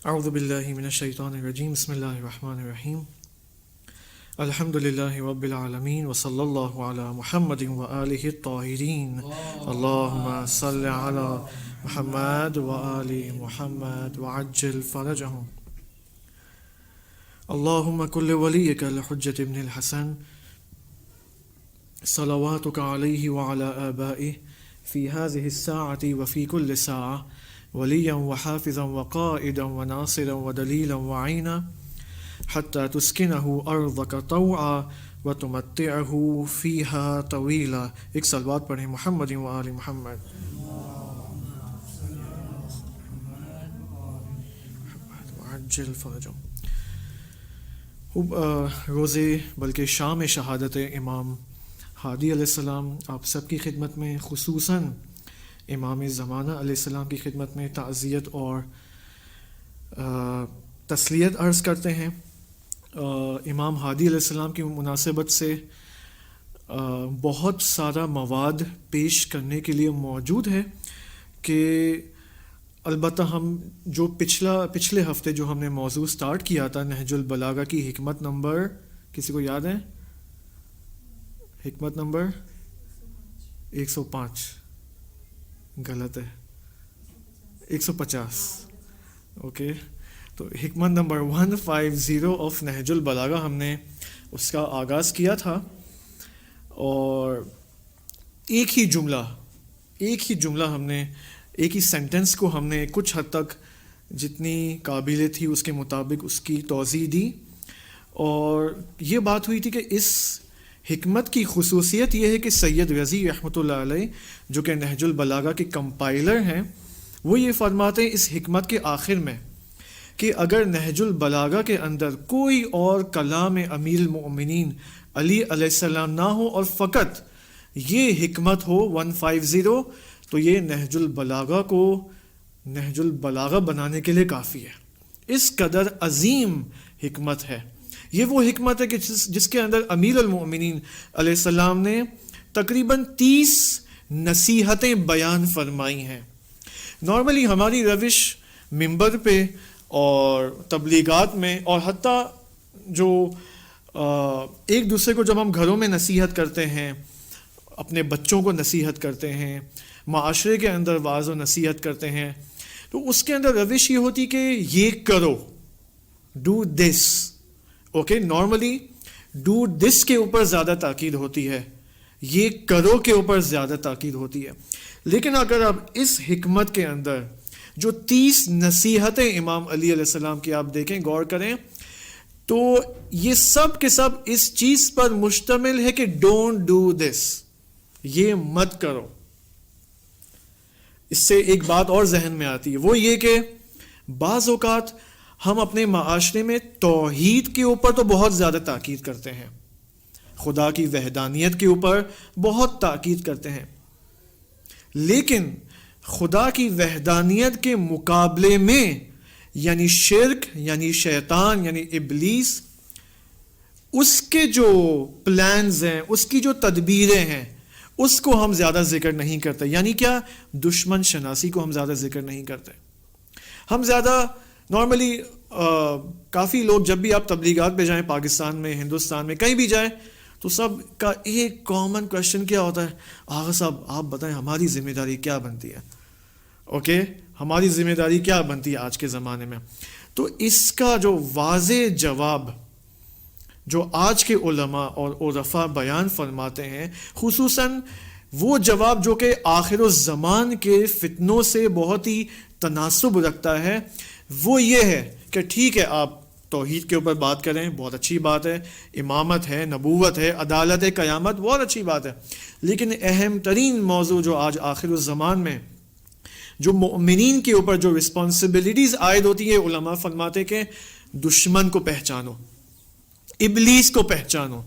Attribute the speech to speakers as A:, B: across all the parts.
A: اعوذ باللہ من الشیطان الرجیم بسم اللہ الرحمن الرحیم الحمد للہ رب العالمین وصلی اللہ علی محمد وآلہ الطاہرین اللہم صل علی محمد وآل محمد وعجل فرجہم اللہم کل ولیک الحجۃ ابن الحسن صلواتک علیہ وعلی آبائہ فی هذه الساعة وفی کل ساعة وليا وحافظا وقائدا وناصرا ودليلا وعينا حتى تسكنه أرضك طوعا وتمتعه فيها طويلا. ایک صلوات پڑھیں محمد وآل محمد. وعجل فرجهم. روزے بلکہ شام شہادت امام ہادی علیہ السلام آپ سب کی خدمت میں، خصوصاً امام زمانہ علیہ السلام کی خدمت میں تعزیت اور تسلیت عرض کرتے ہیں. امام ہادی علیہ السلام کی مناسبت سے بہت سارا مواد پیش کرنے کے لیے موجود ہے کہ البتہ ہم جو پچھلے ہفتے جو ہم نے موضوع سٹارٹ کیا تھا نہج البلاغہ کی حکمت نمبر، کسی کو یاد ہے؟ حکمت نمبر 105 غلط ہے، 150. اوکے، تو حکمت نمبر 150 آف نہج البلاغہ ہم نے اس کا آغاز کیا تھا، اور ایک ہی جملہ ہم نے، ایک ہی سینٹنس کو ہم نے کچھ حد تک جتنی قابل تھی اس کے مطابق اس کی توضیح دی. اور یہ بات ہوئی تھی کہ اس حکمت کی خصوصیت یہ ہے کہ سید رضی رحمۃ اللہ علیہ جو کہ نہج البلاغہ کے کمپائلر ہیں، وہ یہ فرماتے ہیں اس حکمت کے آخر میں کہ اگر نہج البلاغہ کے اندر کوئی اور کلام امیر المؤمنین علی علیہ السلام نہ ہو اور فقط یہ حکمت ہو 150، تو یہ نہج البلاغہ کو نہج البلاغہ بنانے کے لیے کافی ہے. اس قدر عظیم حکمت ہے. یہ وہ حکمت ہے کہ جس کے اندر امیر المؤمنین علیہ السلام نے تقریباً 30 نصیحتیں بیان فرمائی ہیں. نارملی ہماری روش ممبر پہ اور تبلیغات میں، اور حتیٰ جو ایک دوسرے کو جب ہم گھروں میں نصیحت کرتے ہیں، اپنے بچوں کو نصیحت کرتے ہیں، معاشرے کے اندر واعظ و نصیحت کرتے ہیں، تو اس کے اندر روش یہ ہوتی کہ یہ کرو، do this. Okay, normally do this کے اوپر زیادہ تاکید ہوتی ہے، یہ کرو کے اوپر زیادہ تاکید ہوتی ہے. لیکن اگر آپ اس حکمت کے اندر جو 30 نصیحتیں امام علی علیہ السلام کی آپ دیکھیں، غور کریں، تو یہ سب کے سب اس چیز پر مشتمل ہے کہ ڈونٹ ڈو دس، یہ مت کرو. اس سے ایک بات اور ذہن میں آتی ہے، وہ یہ کہ بعض اوقات ہم اپنے معاشرے میں توحید کے اوپر تو بہت زیادہ تاکید کرتے ہیں، خدا کی وحدانیت کے اوپر بہت تاکید کرتے ہیں، لیکن خدا کی وحدانیت کے مقابلے میں یعنی شرک، یعنی شیطان، یعنی ابلیس، اس کے جو پلانز ہیں، اس کی جو تدبیریں ہیں، اس کو ہم زیادہ ذکر نہیں کرتے. یعنی کیا؟ دشمن شناسی کو ہم زیادہ ذکر نہیں کرتے. ہم زیادہ نارملی کافی لوگ جب بھی آپ تبلیغات پہ جائیں، پاکستان میں، ہندوستان میں، کہیں بھی جائیں، تو سب کا ایک کامن کوشچن کیا ہوتا ہے؟ آغا صاحب آپ بتائیں ہماری ذمہ داری کیا بنتی ہے؟ اوکے، ہماری ذمہ داری کیا بنتی ہے آج کے زمانے میں؟ تو اس کا جو واضح جواب جو آج کے علماء اور عرفاء بیان فرماتے ہیں، خصوصاً وہ جواب جو کہ آخر الزمان کے فتنوں سے بہت ہی تناسب رکھتا ہے، وہ یہ ہے کہ ٹھیک ہے آپ توحید کے اوپر بات کریں، بہت اچھی بات ہے، امامت ہے، نبوت ہے، عدالت ہے، قیامت، بہت اچھی بات ہے، لیکن اہم ترین موضوع جو آج آخر الزمان میں جو مؤمنین کے اوپر جو رسپانسبلٹیز عائد ہوتی ہے، علماء فرماتے کہ دشمن کو پہچانو، ابلیس کو پہچانو،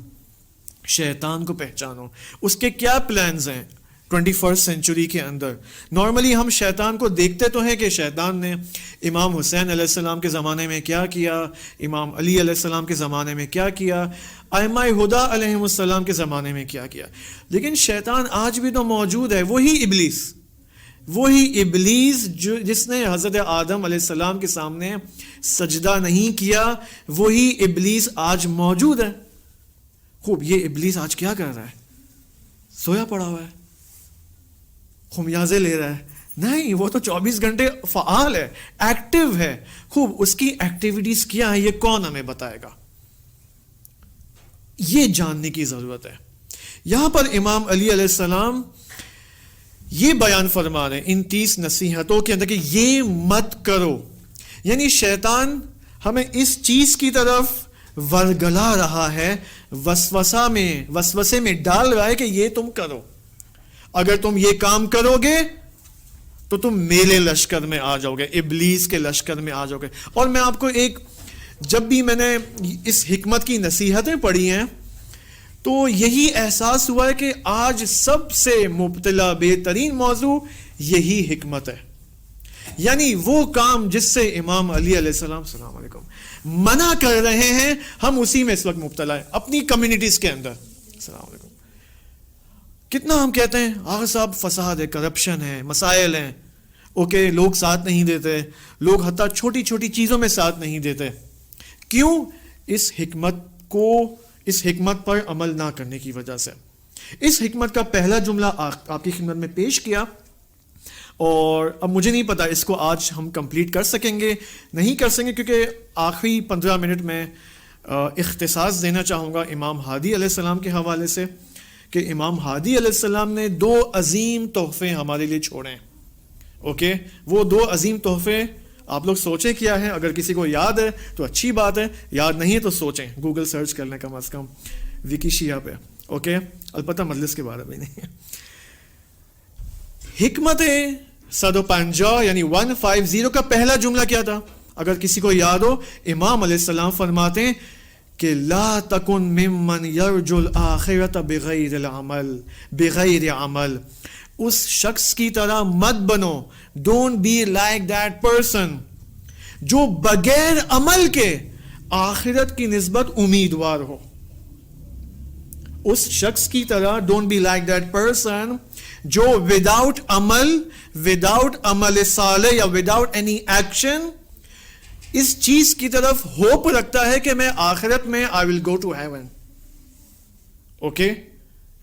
A: شیطان کو پہچانو، اس کے کیا پلانز ہیں 21 سینچری کے اندر. نارملی ہم شیطان کو دیکھتے تو ہیں کہ شیطان نے امام حسین علیہ السلام کے زمانے میں کیا کیا، امام علی علیہ السلام کے زمانے میں کیا کیا، ائمہ ہدیٰ علیہ السلام کے زمانے میں کیا کیا، لیکن شیطان آج بھی تو موجود ہے، وہی ابلیس، وہی ابلیس جس نے حضرت آدم علیہ السلام کے سامنے سجدہ نہیں کیا، وہی ابلیس آج موجود ہے. خوب، یہ ابلیس آج کیا کر رہا ہے؟ سویا پڑا ہوا ہے، خمیازے لے رہا ہے؟ نہیں، وہ تو 24 گھنٹے فعال ہے، ایکٹیو ہے. خوب، اس کی ایکٹیویٹیز کیا ہے، یہ کون ہمیں بتائے گا؟ یہ جاننے کی ضرورت ہے. یہاں پر امام علی علیہ السلام یہ بیان فرما رہے ہیں ان 30 نصیحتوں کے اندر کہ یہ مت کرو. یعنی شیطان ہمیں اس چیز کی طرف ورگلا رہا ہے، وسوسے میں ڈال رہا ہے کہ یہ تم کرو. اگر تم یہ کام کرو گے تو تم میرے لشکر میں آ جاؤ گے، ابلیس کے لشکر میں آ جاؤ گے. اور میں آپ کو جب بھی میں نے اس حکمت کی نصیحتیں پڑھی ہیں تو یہی احساس ہوا ہے کہ آج سب سے مبتلا بہترین موضوع یہی حکمت ہے. یعنی وہ کام جس سے امام علی علیہ السلام السلام علیکم منع کر رہے ہیں، ہم اسی میں اس وقت مبتلا ہیں اپنی کمیونٹیز کے اندر. السلام علیکم. کتنا ہم کہتے ہیں آغا صاحب فساد ہے، کرپشن ہے، مسائل ہیں، اوکے، لوگ ساتھ نہیں دیتے، لوگ حتیٰ چھوٹی چھوٹی چیزوں میں ساتھ نہیں دیتے. کیوں؟ اس حکمت پر عمل نہ کرنے کی وجہ سے. اس حکمت کا پہلا جملہ آپ کی خدمت میں پیش کیا، اور اب مجھے نہیں پتا اس کو آج ہم کمپلیٹ کر سکیں گے نہیں کر سکیں گے، کیونکہ آخری 15 منٹ میں اختصاص دینا چاہوں گا امام ہادی علیہ السلام کے حوالے سے، کہ امام ہادی علیہ السلام نے 2 عظیم تحفے ہمارے لیے چھوڑے ہیں. اوکے، وہ 2 عظیم تحفے آپ لوگ سوچیں کیا ہے. اگر کسی کو یاد ہے تو اچھی بات ہے، یاد نہیں ہے تو سوچیں، گوگل سرچ کر لیں کم از کم وکی شیعہ پہ. اوکے، البتہ مجلس کے بارے میں نہیں. حکمت 150 یعنی 150 کا پہلا جملہ کیا تھا؟ اگر کسی کو یاد ہو، امام علیہ السلام فرماتے ہیں کہ لا تکن ممن یرجو الآخرۃ بغیر عمل. اس شخص کی طرح مت بنو، don't be like that person, جو بغیر عمل کے آخرت کی نسبت امیدوار ہو. اس شخص کی طرح don't be like that person جو وداؤٹ عمل صالح یا وداؤٹ اینی ایکشن اس چیز کی طرف ہوپ رکھتا ہے کہ میں آخرت میں I will go to heaven. Okay,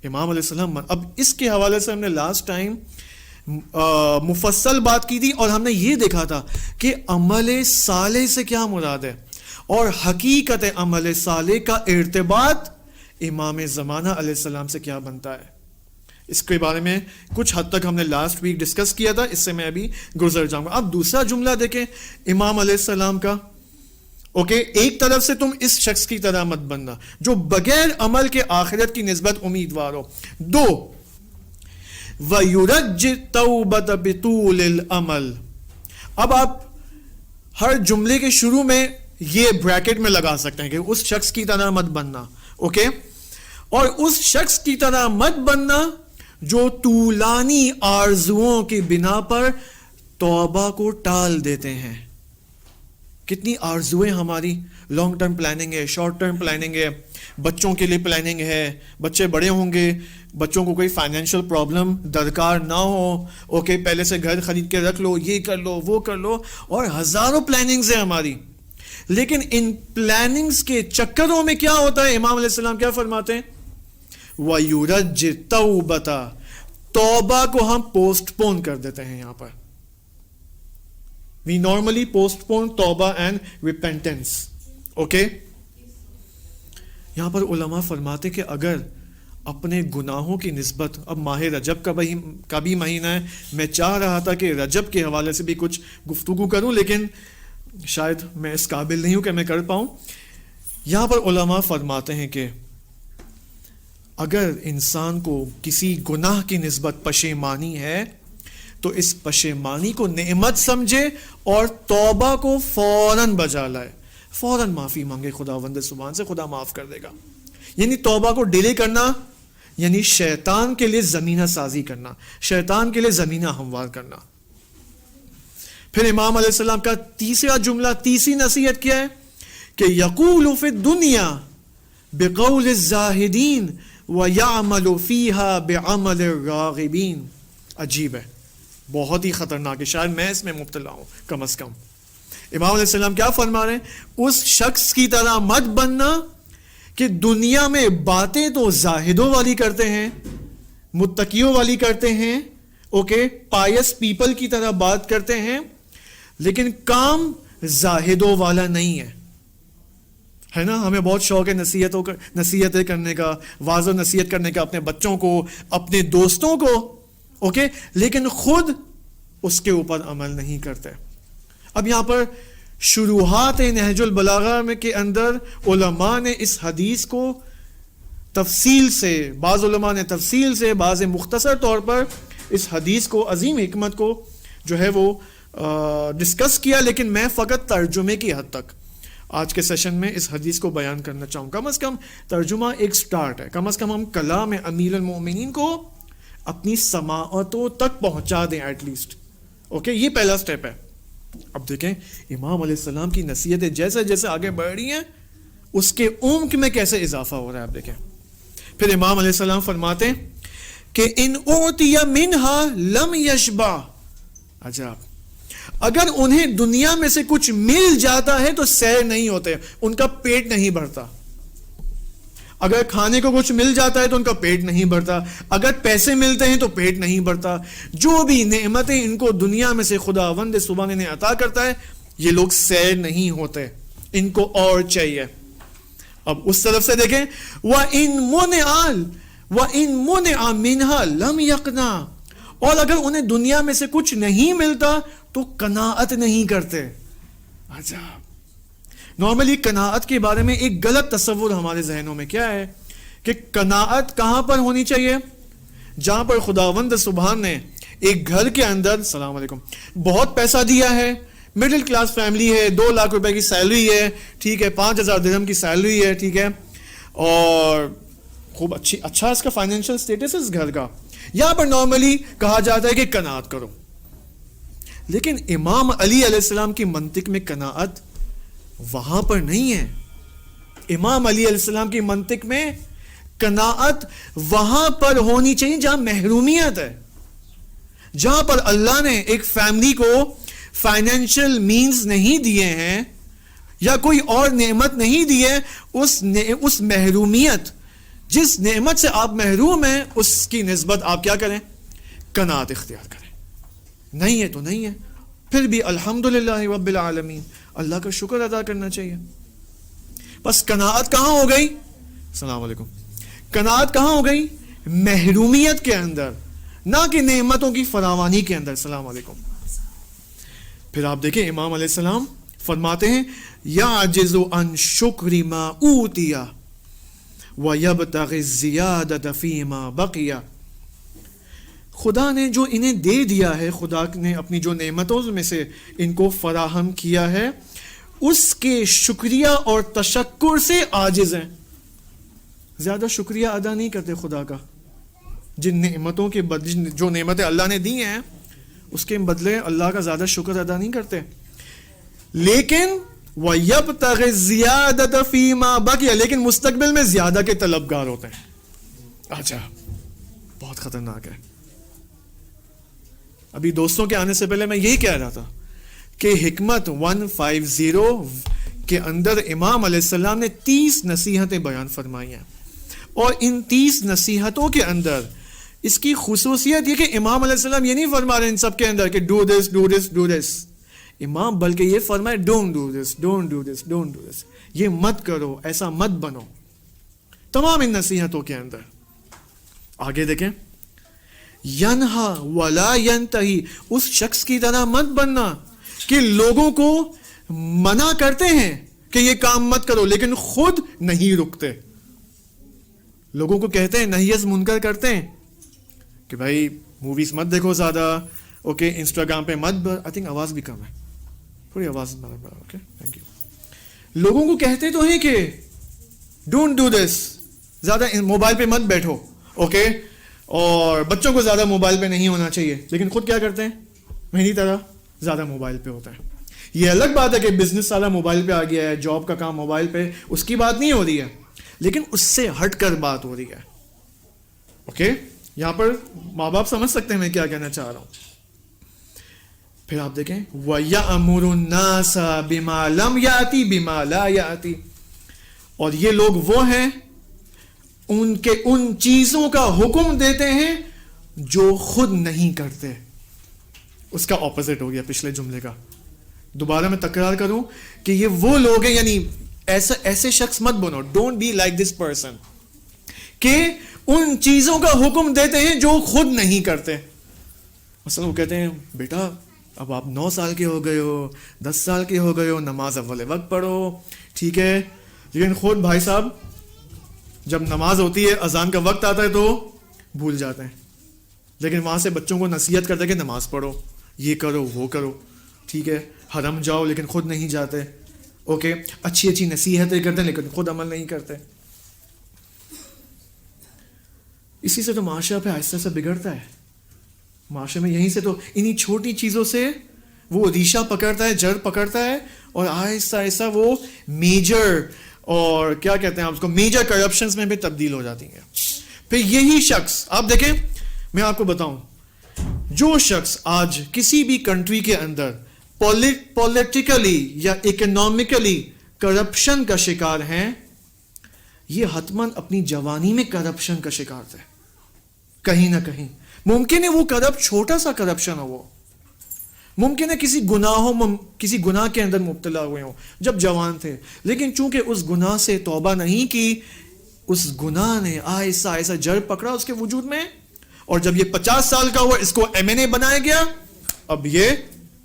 A: امام علیہ السلام. اب اس کے حوالے سے ہم نے لاسٹ ٹائم مفصل بات کی تھی، اور ہم نے یہ دیکھا تھا کہ عمل صالح سے کیا مراد ہے، اور حقیقت عمل صالح کا ارتباط امام زمانہ علیہ السلام سے کیا بنتا ہے. اس کے بارے میں کچھ حد تک ہم نے لاسٹ ویک ڈسکس کیا تھا، اس سے میں ابھی گزر جاؤں گا. اب دوسرا جملہ دیکھیں امام علیہ السلام کا. اوکے، ایک طرف سے تم اس شخص کی طرح مت بننا جو بغیر عمل کے آخرت کی نسبت امیدوار ہو. 2 وَيُرَجِّ التَّوْبَةَ بِطُولِ الْعَمَلِ. اب آپ ہر جملے کے شروع میں یہ بریکٹ میں لگا سکتے ہیں کہ اس شخص کی طرح مت بننا. اوکے، اور اس شخص کی طرح مت بننا جو طولانی آرزوؤں کی بنا پر توبہ کو ٹال دیتے ہیں. کتنی آرزویں ہماری، لانگ ٹرم پلاننگ ہے، شارٹ ٹرم پلاننگ ہے، بچوں کے لیے پلاننگ ہے، بچے بڑے ہوں گے، بچوں کو کوئی فائنینشیل پرابلم درکار نہ ہو، اوکے پہلے سے گھر خرید کے رکھ لو، یہ کر لو وہ کر لو، اور ہزاروں پلاننگز ہیں ہماری. لیکن ان پلاننگز کے چکروں میں کیا ہوتا ہے؟ امام علیہ السلام کیا فرماتے ہیں؟ وَيُرَجِّ التَّوْبَةَ. توبہ کو ہم پوسٹ پون کر دیتے ہیں. یہاں پر we normally postpone توبہ and repentance. اوکے، یہاں پر علماء فرماتے کہ اگر اپنے گناہوں کی نسبت، اب ماہ رجب کا بھی مہینہ ہے، میں چاہ رہا تھا کہ رجب کے حوالے سے بھی کچھ گفتگو کروں، لیکن شاید میں اس قابل نہیں ہوں کہ میں کر پاؤں. یہاں پر علماء فرماتے ہیں کہ اگر انسان کو کسی گناہ کی نسبت پشیمانی ہے تو اس پشیمانی کو نعمت سمجھے اور توبہ کو فوراً بجا لائے، فوراً معافی مانگے خداوند سبحان سے، خدا معاف کر دے گا. یعنی توبہ کو ڈیلے کرنا یعنی شیطان کے لیے زمینہ سازی کرنا، شیطان کے لیے زمینہ ہموار کرنا. پھر امام علیہ السلام کا تیسرا جملہ، تیسری نصیحت کیا ہے؟ کہ یقول فی الدنیا بقول الزاہدین وَيَعْمَلُ فِيهَا بِعَمَلِ الرَّاغِبِينَ. عجیب ہے، بہت ہی خطرناک ہے, شاید میں اس میں مبتلا ہوں کم از کم. امام علیہ السلام کیا فرما رہے ہیں؟ اس شخص کی طرح مت بننا کہ دنیا میں باتیں تو زاہدوں والی کرتے ہیں, متقیوں والی کرتے ہیں, اوکے, پائس پیپل کی طرح بات کرتے ہیں, لیکن کام زاہدوں والا نہیں ہے نا. ہمیں بہت شوق ہے نصیحتیں کرنے کا, واضح نصیحت کرنے کا اپنے بچوں کو, اپنے دوستوں کو, اوکے, لیکن خود اس کے اوپر عمل نہیں کرتے. اب یہاں پر شروحات نہج البلاغہ میں کے اندر علماء نے اس حدیث کو تفصیل سے, بعض علماء نے تفصیل سے, بعض مختصر طور پر اس حدیث کو, عظیم حکمت کو جو ہے وہ ڈسکس کیا, لیکن میں فقط ترجمے کی حد تک آج کے سیشن میں اس حدیث کو بیان کرنا چاہوں. کم از کم ترجمہ ایک سٹارٹ ہے, کم از کم ہم کلام امیر المومنین کو اپنی سماعتوں تک پہنچا دیں ایٹ لیسٹ, اوکے, یہ پہلا سٹیپ ہے. اب دیکھیں امام علیہ السلام کی نصیحتیں جیسے جیسے آگے بڑھ رہی ہیں اس کے عمق میں کیسے اضافہ ہو رہا ہے. آپ دیکھیں پھر امام علیہ السلام فرماتے ہیں کہ ان اوتی منہا لم یشبع. عجب, اگر انہیں دنیا میں سے کچھ مل جاتا ہے تو سیر نہیں ہوتے, ان کا پیٹ نہیں بھرتا. اگر کھانے کو کچھ مل جاتا ہے تو ان کا پیٹ نہیں بھرتا, اگر پیسے ملتے ہیں تو پیٹ نہیں بھرتا. جو بھی نعمتیں ان کو دنیا میں سے خداوند سبحانہ نے عطا کرتا ہے, یہ لوگ سیر نہیں ہوتے, ان کو اور چاہیے. اب اس طرف سے دیکھیں, وَإِن مُنِعَ مِنْهَا لَمْ يَقْنَعْ, اور اگر انہیں دنیا میں سے کچھ نہیں ملتا تو قناعت نہیں کرتے. عجب. نارملی قناعت کے بارے میں ایک غلط تصور ہمارے ذہنوں میں کیا ہے کہ قناعت کہاں پر ہونی چاہیے؟ جہاں پر خداوند سبحان نے ایک گھر کے اندر, السلام علیکم, بہت پیسہ دیا ہے, مڈل کلاس فیملی ہے, 2 لاکھ روپے کی سیلری ہے, ٹھیک ہے, 5,000 درہم کی سیلری ہے, ٹھیک ہے, اور خوب اچھا اس کا فائنینشیل سٹیٹس ہے اس گھر کا. یہاں پر نارملی کہا جاتا ہے کہ قناعت کرو, لیکن امام علی علیہ السلام کی منطق میں قناعت وہاں پر نہیں ہے. امام علی علیہ السلام کی منطق میں قناعت وہاں پر ہونی چاہیے جہاں محرومیت ہے, جہاں پر اللہ نے ایک فیملی کو فائنینشیل مینز نہیں دیے ہیں یا کوئی اور نعمت نہیں دی ہے, اس محرومیت, جس نعمت سے آپ محروم ہیں, اس کی نسبت آپ کیا کریں؟ قناعت اختیار کریں. نہیں ہے تو نہیں ہے, پھر بھی الحمدللہ رب العالمین, اللہ کا شکر ادا کرنا چاہیے. بس قناعت کہاں ہو گئی؟ السلام علیکم. قناعت کہاں ہو گئی؟ محرومیت کے اندر, نہ کہ نعمتوں کی فراوانی کے اندر. السلام علیکم. پھر آپ دیکھیں امام علیہ السلام فرماتے ہیں یعجز عن شکر ما اوتی ویبتغی الزیادۃ فیما بقی. خدا نے جو انہیں دے دیا ہے, خدا نے اپنی جو نعمتوں میں سے ان کو فراہم کیا ہے, اس کے شکریہ اور تشکر سے عاجز ہیں. زیادہ شکریہ ادا نہیں کرتے خدا کا. جن نعمتوں کے بدلے, جو نعمتیں اللہ نے دی ہیں اس کے بدلے اللہ کا زیادہ شکر ادا نہیں کرتے. لیکن وَيَبْتَغِ الزِّيَادَةَ فِي مَا بَقِيَ, لیکن مستقبل میں زیادہ کے طلبگار ہوتے ہیں. اچھا, بہت خطرناک ہے. ابھی دوستوں کے آنے سے پہلے میں یہی کہہ رہا تھا کہ حکمت 150 کے اندر امام علیہ السلام نے 30 نصیحتیں بیان فرمائی ہیں, اور ان 30 نصیحتوں کے اندر اس کی خصوصیت یہ کہ امام علیہ السلام یہ نہیں فرما رہے ان سب کے اندر کہ do this do this do this. امام بلکہ یہ فرمائے don't do this don't do this don't do this, یہ مت کرو, ایسا مت بنو. تمام ان نصیحتوں کے اندر آگے دیکھیں, ینہا ولا ینتہی, اس شخص کی طرح مت بننا کہ لوگوں کو منع کرتے ہیں کہ یہ کام مت کرو لیکن خود نہیں رکتے. لوگوں کو کہتے ہیں نہی از منکر کرتے ہیں کہ بھائی موویز مت دیکھو زیادہ, اوکے, انسٹاگرام پہ مت, آئی تھنک آواز بھی کم ہے, تھوڑی آواز, اوکے, تھینک یو. لوگوں کو کہتے تو ہیں کہ ڈونٹ ڈو دس, زیادہ موبائل پہ مت بیٹھو, اوکے, اور بچوں کو زیادہ موبائل پہ نہیں ہونا چاہیے, لیکن خود کیا کرتے ہیں؟ میری طرح زیادہ موبائل پہ ہوتا ہے. یہ الگ بات ہے کہ بزنس سارا موبائل پہ آ گیا ہے, جاب کا کام موبائل پہ, اس کی بات نہیں ہو رہی ہے, لیکن اس سے ہٹ کر بات ہو رہی ہے. اوکے, یہاں پر ماں باپ سمجھ سکتے ہیں میں کیا کہنا چاہ رہا ہوں. پھر آپ دیکھیں وَيَأْمُرُ النَّاسَ بِمَا لَمْ يَأْتِ بِمَا لَا يَأْتِ، اور یہ لوگ وہ ہیں ان چیزوں کا حکم دیتے ہیں جو خود نہیں کرتے. اس کا اپوزٹ ہو گیا پچھلے جملے کا. دوبارہ میں تکرار کروں کہ یہ وہ لوگ ہیں، یعنی ایسے شخص مت بنو، don't be like this person, کہ ان چیزوں کا حکم دیتے ہیں جو خود نہیں کرتے. مثلا وہ کہتے ہیں بیٹا اب آپ 9 سال کے ہو گئے ہو، 10 سال کے ہو گئے ہو، نماز اول وقت پڑھو، ٹھیک ہے، لیکن خود بھائی صاحب جب نماز ہوتی ہے، اذان کا وقت آتا ہے تو بھول جاتے ہیں. لیکن وہاں سے بچوں کو نصیحت کرتے کہ نماز پڑھو، یہ کرو وہ کرو، ٹھیک ہے، حرم جاؤ، لیکن خود نہیں جاتے. اوکے، اچھی اچھی نصیحتیں کرتے ہیں لیکن خود عمل نہیں کرتے. اسی سے تو معاشرہ پہ آہستہ سے بگڑتا ہے. معاشرے میں یہیں سے تو انہی چھوٹی چیزوں سے وہ ریشہ پکڑتا ہے، جڑ پکڑتا ہے، اور آہستہ آہستہ وہ میجر، اور کیا کہتے ہیں آپ اس کو، میجر کرپشنز میں بھی تبدیل ہو جاتی ہیں. پھر یہی شخص، آپ دیکھیں میں آپ کو بتاؤں، جو شخص آج کسی بھی کنٹری کے اندر پولیٹیکلی یا اکنامکلی کرپشن کا شکار ہیں، یہ حتماً اپنی جوانی میں کرپشن کا شکار تھے کہیں نہ کہیں. ممکن ہے وہ چھوٹا سا کرپشن ہو، وہ ممکن ہے کسی گناہ کے اندر مبتلا ہوئے ہوں جب جوان تھے، لیکن چونکہ اس گناہ سے توبہ نہیں کی، اس گناہ نے آہستہ آہستہ جڑ پکڑا اس کے وجود میں، اور جب یہ 50 سال کا ہوا اس کو MNA بنایا گیا، اب یہ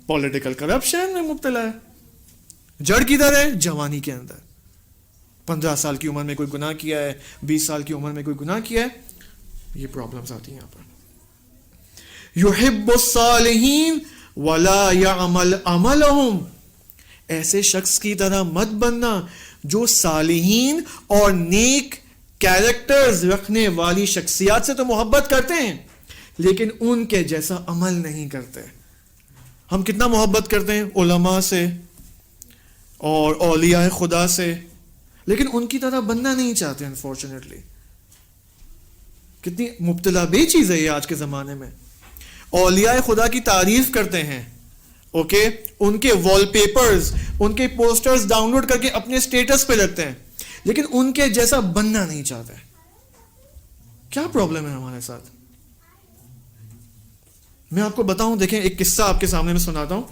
A: پولیٹیکل کرپشن میں مبتلا ہے. جڑ کدھر ہے؟ جوانی کے اندر. 15 سال کی عمر میں کوئی گناہ کیا ہے، 20 سال کی عمر میں کوئی گناہ کیا ہے، یہ پرابلمز آتی ہیں یہاں پر. یحب الصالحین ولا یعمل عملہم، ایسے شخص کی طرح مت بننا جو صالحین اور نیک کیریکٹرز رکھنے والی شخصیات سے تو محبت کرتے ہیں لیکن ان کے جیسا عمل نہیں کرتے. ہم کتنا محبت کرتے ہیں علماء سے اور اولیاء خدا سے، لیکن ان کی طرح بننا نہیں چاہتے. انفارچونیٹلی کتنی مبتلا بے چیز ہے یہ آج کے زمانے میں. اولیاء خدا کی تعریف کرتے ہیں، اوکے، ان کے وال پیپرز، ان کے پوسٹرز ڈاؤن لوڈ کر کے اپنے سٹیٹس پہ رکھتے ہیں، لیکن ان کے جیسا بننا نہیں چاہتے. کیا پرابلم ہے ہمارے ساتھ؟ میں آپ کو بتاؤں، دیکھیں ایک قصہ آپ کے سامنے میں سناتا ہوں.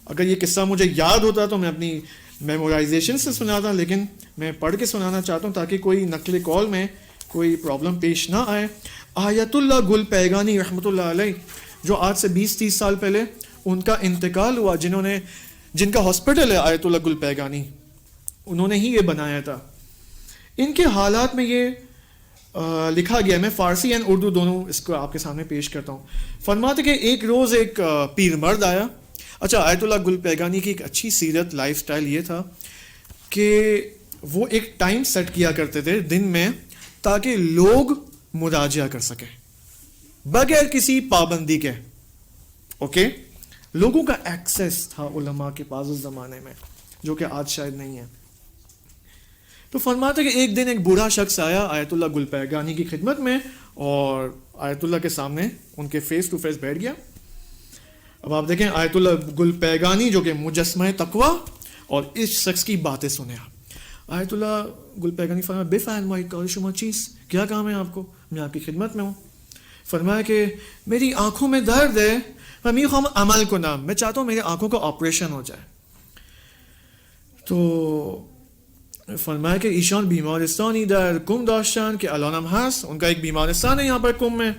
A: اگر یہ قصہ مجھے یاد ہوتا تو میں اپنی میمورائزیشن سے سناتا، لیکن میں پڑھ کے سنانا چاہتا ہوں تاکہ کوئی نقل قول میں کوئی پرابلم پیش نہ آئے. آیت اللہ گل پیگانی رحمۃ اللہ علیہ، جو آج سے 20-30 سال پہلے ان کا انتقال ہوا، جن کا ہاسپٹل ہے آیت اللہ گل پیگانی، انہوں نے ہی یہ بنایا تھا. ان کے حالات میں یہ لکھا گیا، میں فارسی اینڈ اردو دونوں اس کو آپ کے سامنے پیش کرتا ہوں. فرماتے کہ ایک روز ایک پیر مرد آیا. اچھا، آیت اللہ گل پیگانی کی ایک اچھی سیرت، لائف سٹائل یہ تھا کہ وہ ایک ٹائم سیٹ کیا کرتے تھے دن میں تاکہ لوگ مراجعہ کر سکیں بغیر کسی پابندی کے. اوکے، لوگوں کا ایکسیس تھا علماء کے پاس اس زمانے میں، جو کہ آج شاید نہیں ہے. تو فرماتے کہ ایک دن ایک بوڑھا شخص آیا آیت اللہ گل پیگانی کی خدمت میں، اور آیت اللہ کے سامنے ان کے فیس ٹو فیس بیٹھ گیا. اب آپ دیکھیں آیت اللہ گل پیگانی جو کہ مجسمہ تقویٰ، اور اس شخص کی باتیں سنیں آپ. آیت اللہ گل پیگانی فرمایا بفرمایید کار شما چیز، کیا کام ہے آپ کو؟ میں آپ کی خدمت میں ہوں. فرمایا کہ میری آنکھوں میں درد ہے، میں میخوام عمل کنم، میں چاہتا ہوں میری آنکھوں کا آپریشن ہو جائے. تو فرمایا کہ ایشان بیمارستانی در کم داشتن کہ الان هم هست، ان کا ایک بیمارستان ہے یہاں پر کم میں.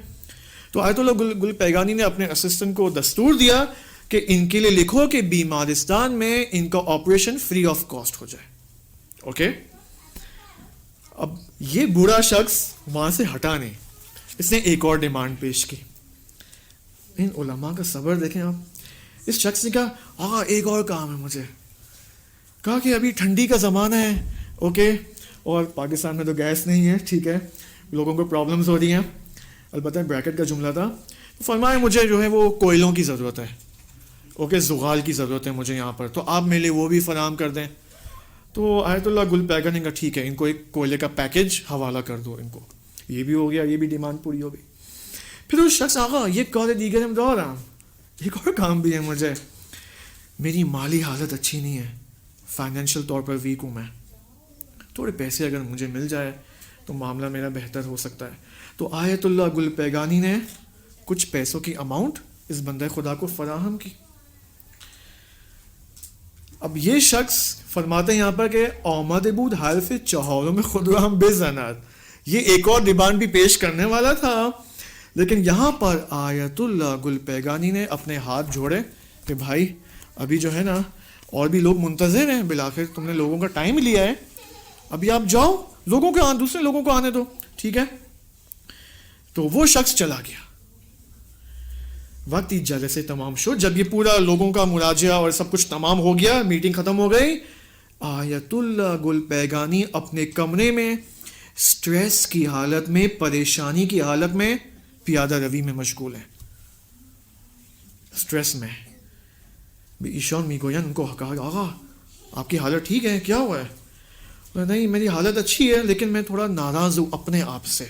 A: تو آیت اللہ گل پیگانی نے اپنے اسسٹنٹ کو دستور دیا کہ ان کے لیے لکھو کہ بیمارستان میں ان کا آپریشن فری آف کاسٹ ہو جائے. اوکے، اب یہ بوڑھا شخص وہاں سے ہٹا نہیں، اس نے ایک اور ڈیمانڈ پیش کی. ان علماء کا صبر دیکھیں آپ. اس شخص نے کہا آقا ایک اور کام ہے مجھے. کہا کہ ابھی ٹھنڈی کا زمانہ ہے، اوکے، اور پاکستان میں تو گیس نہیں ہے، ٹھیک ہے، لوگوں کو پرابلمز ہو رہی ہیں. البتہ بریکٹ کا جملہ تھا. فرمایا مجھے جو ہے وہ کوئلوں کی ضرورت ہے، اوکے، زغال کی ضرورت ہے مجھے یہاں پر، تو آپ میرے لیے وہ بھی فراہم کر دیں. تو آیت اللہ گل پیگانی کا ٹھیک ہے، ان کو ایک کوئلے کا پیکیج حوالہ کر دو ان کو. یہ بھی ہو گیا، یہ بھی ڈیمانڈ پوری ہو گئی. پھر اس شخص آقا یک کار دیگر هم دارم، ایک اور کام بھی ہے مجھے، میری مالی حالت اچھی نہیں ہے، فائنینشیل طور پر ویک ہوں میں، تھوڑے پیسے اگر مجھے مل جائے تو معاملہ میرا بہتر ہو سکتا ہے. تو آیت اللہ گل پیگانی نے کچھ پیسوں کی اماؤنٹ اس بندہ خدا کو فراہم کی. اب یہ شخص فرماتے ہیں یہاں پر کہ آمد بود حلف چہاروں میں خود را ہم بے زناد، یہ ایک اور ڈیمانڈ بھی پیش کرنے والا تھا، لیکن یہاں پر آیت اللہ گل پیگانی نے اپنے ہاتھ جوڑے کہ بھائی ابھی جو ہے نا اور بھی لوگ منتظر ہیں، بالآخر تم نے لوگوں کا ٹائم لیا ہے، ابھی آپ جاؤ، لوگوں کے دوسرے لوگوں کو آنے دو، ٹھیک ہے. تو وہ شخص چلا گیا. وقت جلسے تمام شو، جب یہ پورا لوگوں کا مراجعہ اور سب کچھ تمام ہو گیا، میٹنگ ختم ہو گئی، آیت اللہ گل پیگانی اپنے کمرے میں سٹریس کی حالت میں، پریشانی کی حالت میں پیادہ روی میں مشغول ہے. سٹریس میں ایشان میگوین ان کو کہا آغا آپ کی حالت ٹھیک ہے، کیا ہوا ہے؟ نہیں میری حالت اچھی ہے، لیکن میں تھوڑا ناراض ہوں اپنے آپ سے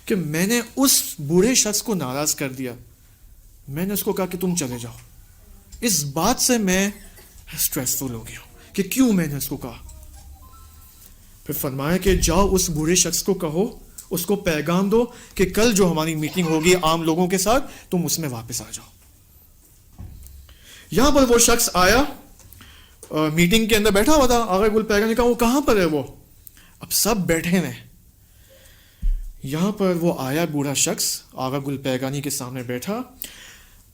A: کہ میں نے اس بوڑھے شخص کو ناراض کر دیا، میں نے اس کو کہا کہ تم چلے جاؤ، اس بات سے میں سٹریسفل ہو گیا ہوں کہ کیوں میں نے اس کو کہا. پھر فرمایا کہ جاؤ اس بوڑھے شخص کو کہو، اس کو پیغام دو کہ کل جو ہماری میٹنگ ہوگی عام لوگوں کے ساتھ تم اس میں واپس آ جاؤ. یہاں پر وہ شخص آیا، میٹنگ کے اندر بیٹھا ہوا تھا، آغا گل پیگانی نے کہا وہ کہاں پر ہے وہ؟ اب سب بیٹھے ہیں. یہاں پر وہ آیا بوڑھا شخص آغا گل پیگانی کے سامنے بیٹھا.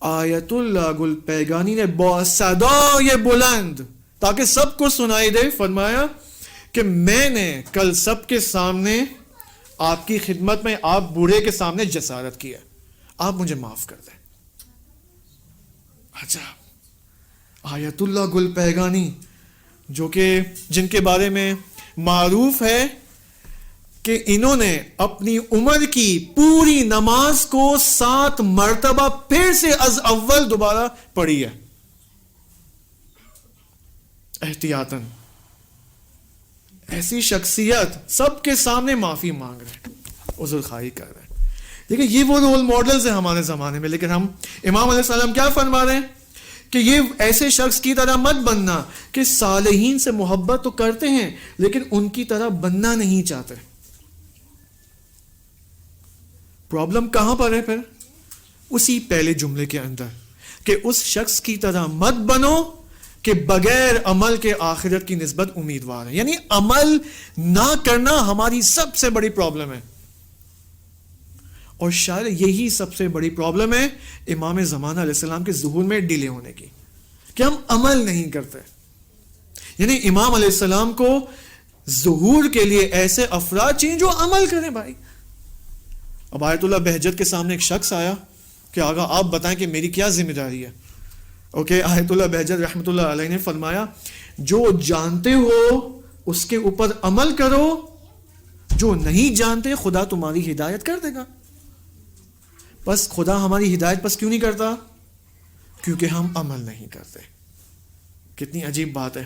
A: آیت اللہ گل پیگانی نے صدای بلند تاکہ سب کو سنائی دے فرمایا کہ میں نے کل سب کے سامنے آپ کی خدمت میں آپ بوڑھے کے سامنے جسارت کی ہے، آپ مجھے معاف کر دیں. اچھا، آیت اللہ گل پیگانی جو کہ جن کے بارے میں معروف ہے کہ انہوں نے اپنی عمر کی پوری نماز کو 7 مرتبہ پھر سے از اول دوبارہ پڑھی ہے احتیاطاً. ایسی شخصیت سب کے سامنے معافی مانگ رہے ہیں، عذر خواہی کر رہے ہیں. لیکن یہ وہ رول ماڈلز ہیں ہمارے زمانے میں، لیکن ہم امام علیہ السلام کیا فرما رہے ہیں کہ یہ ایسے شخص کی طرح مت بننا کہ صالحین سے محبت تو کرتے ہیں لیکن ان کی طرح بننا نہیں چاہتے. پرابلم کہاں پر ہے پھر؟ اسی پہلے جملے کے اندر کہ اس شخص کی طرح مت بنو کہ بغیر عمل کے آخرت کی نسبت امیدوار ہے. یعنی عمل نہ کرنا ہماری سب سے بڑی پرابلم ہے، اور شاید یہی سب سے بڑی پرابلم ہے امام زمانہ علیہ السلام کے ظہور میں ڈیلے ہونے کی، کہ ہم عمل نہیں کرتے. یعنی امام علیہ السلام کو ظہور کے لیے ایسے افراد چاہیے جو عمل کریں. بھائی اب آیت اللہ بہجت کے سامنے ایک شخص آیا کہ آقا آپ بتائیں کہ میری کیا ذمہ داری ہے. اوکے، آیت اللہ بہجت رحمۃ اللہ علیہ نے فرمایا جو جانتے ہو اس کے اوپر عمل کرو، جو نہیں جانتے خدا تمہاری ہدایت کر دے گا. بس خدا ہماری ہدایت پس کیوں نہیں کرتا؟ کیونکہ ہم عمل نہیں کرتے. کتنی عجیب بات ہے.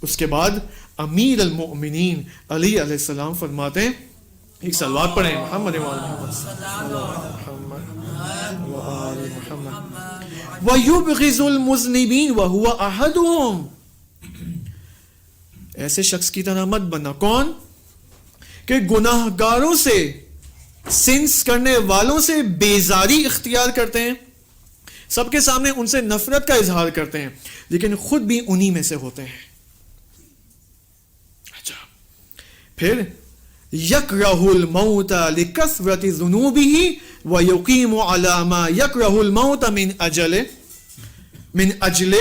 A: اس کے بعد امیر المؤمنین علی علیہ السلام فرماتے ہیں، ایک صلوات پڑھیں محمد وَيُبْغِضُ الْمُذْنِبِينَ وَهُوَ أَحَدُهُمْ. ایسے شخص کی طرح مت بننا. کون؟ کہ گناہ گاروں سے، سنس کرنے والوں سے بیزاری اختیار کرتے ہیں، سب کے سامنے ان سے نفرت کا اظہار کرتے ہیں، لیکن خود بھی انہی میں سے ہوتے ہیں. اچھا، پھر یکرہ الموت لکثرت ذنوبہ ویقیم علی ما یکرہ الموت من اجلہ.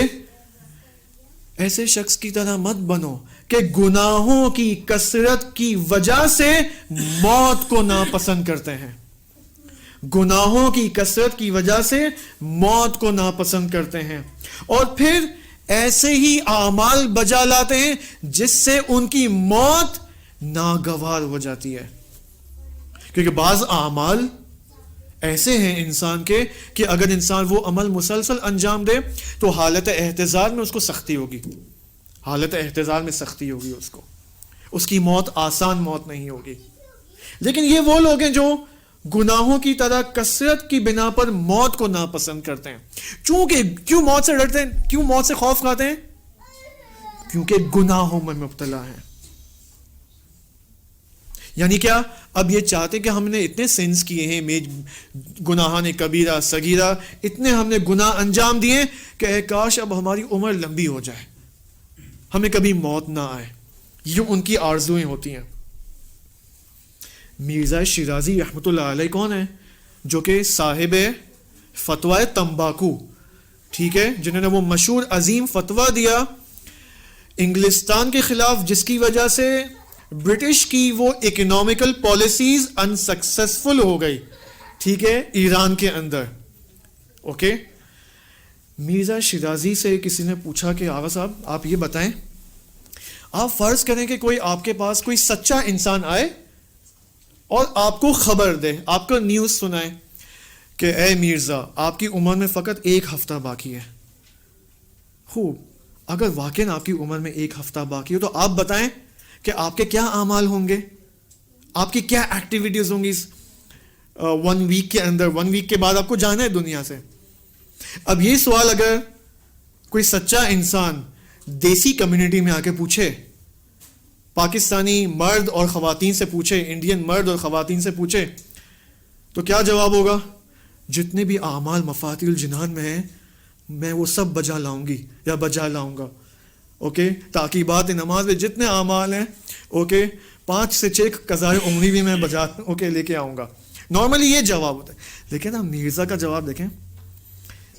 A: ایسے شخص کی طرح مت بنو کہ گناہوں کی کثرت کی وجہ سے موت کو ناپسند کرتے ہیں، گناہوں کی کثرت کی وجہ سے موت کو ناپسند کرتے ہیں، اور پھر ایسے ہی اعمال بجا لاتے ہیں جس سے ان کی موت ناگوار ہو جاتی ہے. کیونکہ بعض اعمال ایسے ہیں انسان کے کہ اگر انسان وہ عمل مسلسل انجام دے تو حالت احتضار میں اس کو سختی ہوگی، حالت احتضار میں سختی ہوگی، اس کی موت آسان موت نہیں ہوگی. لیکن یہ وہ لوگ ہیں جو گناہوں کی طرح کثرت کی بنا پر موت کو ناپسند کرتے ہیں. چونکہ کیوں موت سے ڈرتے ہیں, کیوں موت سے خوف کھاتے ہیں؟ کیونکہ گناہوں میں مبتلا ہیں. یعنی کیا؟ اب یہ چاہتے کہ ہم نے اتنے سینس کیے ہیں, گناہان کبیرہ صغیرہ, اتنے ہم نے گناہ انجام دیے کہ اے کاش اب ہماری عمر لمبی ہو جائے, ہمیں کبھی موت نہ آئے. یہ ان کی آرزویں ہوتی ہیں. مرزا شیرازی رحمۃ اللہ علیہ کون ہے؟ جو کہ صاحب فتویٰ تمباکو, ٹھیک ہے, جنہوں نے وہ مشہور عظیم فتویٰ دیا انگلستان کے خلاف, جس کی وجہ سے برٹش کی وہ اکنامیکل پالیسیز انسکسیسفل ہو گئی, ٹھیک ہے, ایران کے اندر. اوکے, مرزا شیرازی سے کسی نے پوچھا کہ آغا صاحب آپ یہ بتائیں, آپ فرض کریں کہ کوئی آپ کے پاس کوئی سچا انسان آئے اور آپ کو خبر دے, آپ کو نیوز سنائے کہ اے مرزا آپ کی عمر میں فقط 1 ہفتہ باقی ہے. خوب, اگر واقعاً آپ کی عمر میں 1 ہفتہ باقی ہو تو آپ بتائیں کہ آپ کے کیا اعمال ہوں گے, آپ کی کیا ایکٹیویٹیز ہوں گی 1 ویک کے اندر. 1 ویک کے بعد آپ کو جانا ہے دنیا سے. اب یہ سوال اگر کوئی سچا انسان دیسی کمیونٹی میں آ کے پوچھے, پاکستانی مرد اور خواتین سے پوچھے, انڈین مرد اور خواتین سے پوچھے, تو کیا جواب ہوگا؟ جتنے بھی اعمال مفاتیح الجنان میں ہیں میں وہ سب بجا لاؤں گی یا بجا لاؤں گا. اوکے, تعقیبات نماز میں جتنے اعمال ہیں, اوکے, 5 سے 6 قضائے عمری بھی میں بجا اوکے لے کے آؤں گا. نارملی یہ جواب ہوتا ہے. لیکن اب مرزا کا جواب دیکھیں,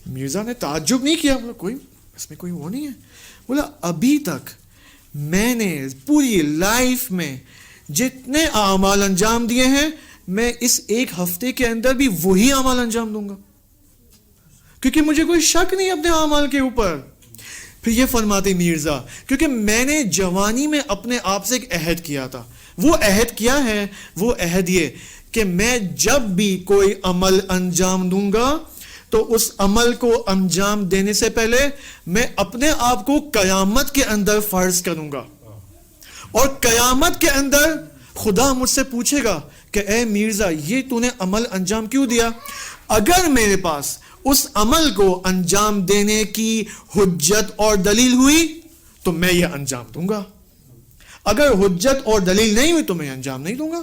A: مرزا نے تعجب نہیں کیا, بولا کوئی اس میں کوئی وہ نہیں ہے. بولا ابھی تک میں نے پوری لائف میں جتنے اعمال انجام دیے ہیں میں اس 1 ہفتے کے اندر بھی وہی اعمال انجام دوں گا, کیونکہ مجھے کوئی شک نہیں اپنے اعمال کے اوپر. پھر یہ فرماتے مرزا, کیونکہ میں نے جوانی میں اپنے آپ سے ایک عہد کیا تھا. وہ عہد کیا ہے؟ وہ عہد یہ کہ میں جب بھی کوئی عمل انجام دوں گا تو اس عمل کو انجام دینے سے پہلے میں اپنے آپ کو قیامت کے اندر فرض کروں گا, اور قیامت کے اندر خدا مجھ سے پوچھے گا کہ اے مرزا یہ تو نے عمل انجام کیوں دیا؟ اگر میرے پاس اس عمل کو انجام دینے کی حجت اور دلیل ہوئی تو میں یہ انجام دوں گا, اگر حجت اور دلیل نہیں ہوئی تو میں انجام نہیں دوں گا.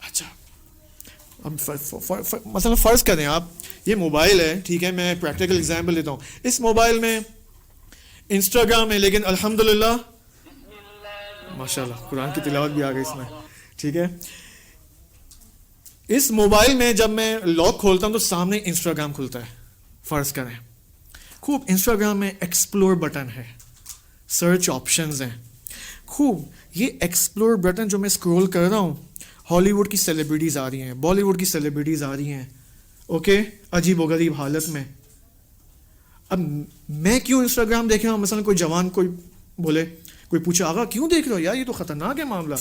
A: اچھا, اب مثلا فرض کریں آپ, یہ موبائل ہے, ٹھیک ہے, میں پریکٹیکل ایگزامپل دیتا ہوں. اس موبائل میں انسٹاگرام ہے, لیکن الحمدللہ ماشاءاللہ قرآن کی تلاوت بھی آ گئی اس میں, ٹھیک ہے. اس موبائل میں جب میں لاک کھولتا ہوں تو سامنے انسٹاگرام کھلتا ہے. فرض کریں خوب, انسٹاگرام میں ایکسپلور بٹن ہے, سرچ آپشنز ہیں. خوب, یہ ایکسپلور بٹن جو میں اسکرول کر رہا ہوں, ہالی ووڈ کی سیلیبریٹیز آ رہی ہیں, بالی ووڈ کی سیلیبریٹیز آ رہی ہیں, اوکے, عجیب و غریب حالت میں. اب میں کیوں انسٹاگرام دیکھ رہا ہوں؟ مثلا کوئی جوان کوئی بولے, کوئی پوچھے آغا کیوں دیکھ رہے ہو یار, یہ تو خطرناک ہے معاملہ.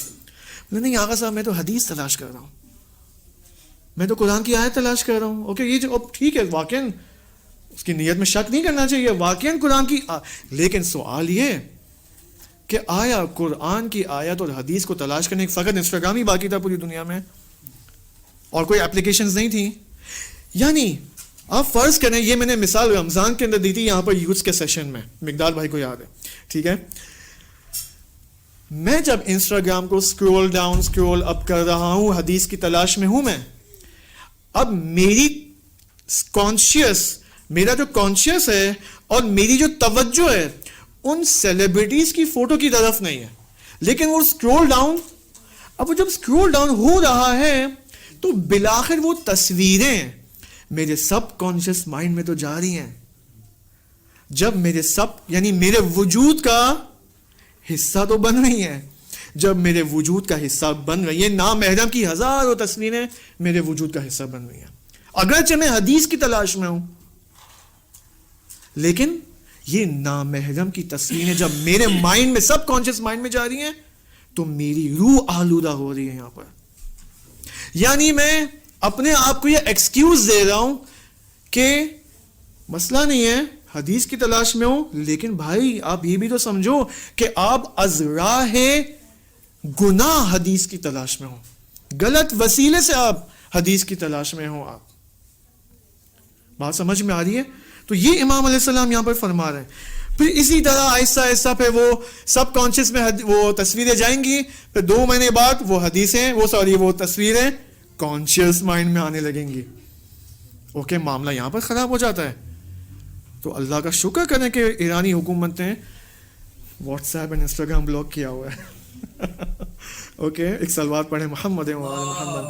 A: نہیں آغا صاحب میں تو حدیث تلاش کر رہا ہوں, میں تو قرآن کی آیت تلاش کر رہا ہوں. اوکے, یہ جو اب ٹھیک ہے, واقعاً اس کی نیت میں شک نہیں کرنا چاہیے, واقعاً قرآن کی لیکن سوال یہ کہ آیا قرآن کی آیت اور حدیث کو تلاش کرنے فقط انسٹاگرام ہی باقی تھا پوری دنیا میں, اور کوئی اپلیکیشنز نہیں تھیں؟ یعنی آپ فرض کریں, یہ میں نے مثال رمضان کے اندر دی تھی یہاں پر یوتھس کے سیشن میں, مقدار بھائی کو یاد ہے, ٹھیک ہے. میں جب انسٹاگرام کو اسکرول ڈاؤن اسکرول اپ کر رہا ہوں, حدیث کی تلاش میں ہوں میں, اب میری میرا جو کانشیس ہے اور میری جو توجہ ہے ان سیلیبریٹیز کی فوٹو کی طرف نہیں ہے, لیکن وہ اسکرول ڈاؤن, اب جب اسکرول ڈاؤن ہو رہا ہے تو بالآخر وہ تصویریں میرے سب کانشیس مائنڈ میں تو جا رہی ہیں. جب میرے یعنی میرے وجود کا حصہ تو بن رہی ہیں, جب میرے وجود کا حصہ بن رہی ہیں, نامحرم کی ہزاروں تصویریں میرے وجود کا حصہ بن رہی ہیں, اگرچہ میں حدیث کی تلاش میں ہوں, لیکن یہ نامحرم کی تصویریں جب میرے مائنڈ میں سب کانشیس مائنڈ میں جا رہی ہیں تو میری روح آلودہ ہو رہی ہے یہاں پر. یعنی میں اپنے آپ کو یہ ایکسکیوز دے رہا ہوں کہ مسئلہ نہیں ہے, حدیث کی تلاش میں ہوں, لیکن بھائی آپ یہ بھی تو سمجھو کہ آپ از راہ گناہ حدیث کی تلاش میں ہوں, غلط وسیلے سے آپ حدیث کی تلاش میں ہوں. آپ بات سمجھ میں آ رہی ہے؟ تو یہ امام علیہ السلام یہاں پر فرما رہے ہیں. پھر اسی طرح آہستہ آہستہ پھر وہ سب کانشیس میں وہ تصویریں جائیں گی, پھر 2 مہینے بعد وہ حدیثیں وہ تصویریں کانشیس مائنڈ میں آنے لگیں گی. اوکے, معاملہ یہاں پر خراب ہو جاتا ہے. تو اللہ کا شکر کریں کہ ایرانی حکومت نے what's app and Instagram block کیا ہوا ہے. اوکے, ایک صلوات پڑھیں محمد محمد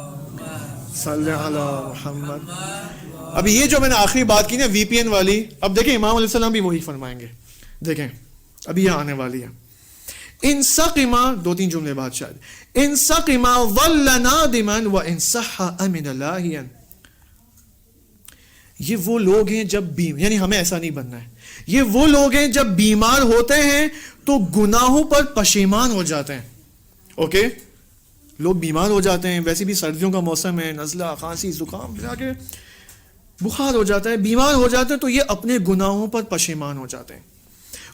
A: صلی علی محمد. ابھی یہ جو میں نے آخری بات کی نا وی پی این والی, اب دیکھیں امام علیہ السلام بھی وہی فرمائیں گے. دیکھیں ابھی یہ آنے والی ہے. ان سقما, 2-3 جملے بعد شاید, ان سقما ظل نادما وان صح امن لاہیا. یہ وہ لوگ ہیں جب یعنی ہمیں ایسا نہیں بننا ہے. یہ وہ لوگ ہیں جب بیمار ہوتے ہیں تو گناہوں پر پشیمان ہو جاتے ہیں. اوکے, لوگ بیمار ہو جاتے ہیں, ویسے بھی سردیوں کا موسم ہے, نزلہ کھانسی زکام جا کے بخار ہو جاتا ہے, بیمار ہو جاتے ہیں, تو یہ اپنے گناہوں پر پشیمان ہو جاتے ہیں.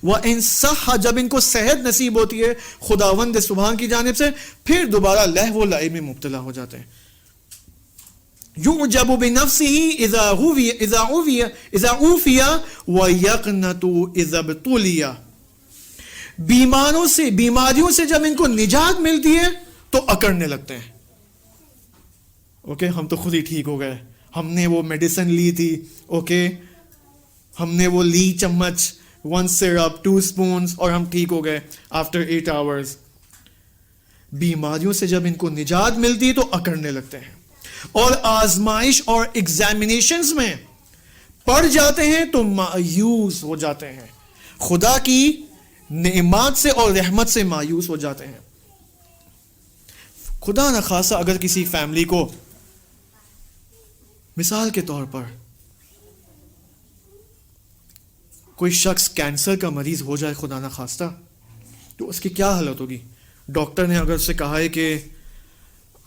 A: وَإِن صَحَّ, جب ان کو صحت نصیب ہوتی ہے خداوند سبحان کی جانب سے, پھر دوبارہ لہو و لعب میں مبتلا ہو جاتے ہیں. يُعْجَبُ بِنَفْسِهِ إِذَا عُوفِيَ وَيَقْنَطُ إِذَا ابْتُلِيَ. بیماریوں سے جب ان کو نجات ملتی ہے تو اکڑنے لگتے ہیں. اوکے, ہم تو خود ہی ٹھیک ہو گئے, ہم نے وہ میڈیسن لی تھی. اوکے, ہم نے وہ لی چمچ, 1 syrup 2 spoons, اور ہم ٹھیک ہو گئے آفٹر 8 hours. بیماریوں سے جب ان کو نجات ملتی ہے تو اکڑنے لگتے ہیں, اور آزمائش اور ایگزامینیشنز میں پڑ جاتے ہیں تو مایوس ہو جاتے ہیں, خدا کی نعمات سے اور رحمت سے مایوس ہو جاتے ہیں. خدا نخواستہ اگر کسی فیملی کو مثال کے طور پر کوئی شخص کینسر کا مریض ہو جائے خدا نخواستہ, تو اس کی کیا حالت ہوگی؟ ڈاکٹر نے اگر اسے کہا ہے کہ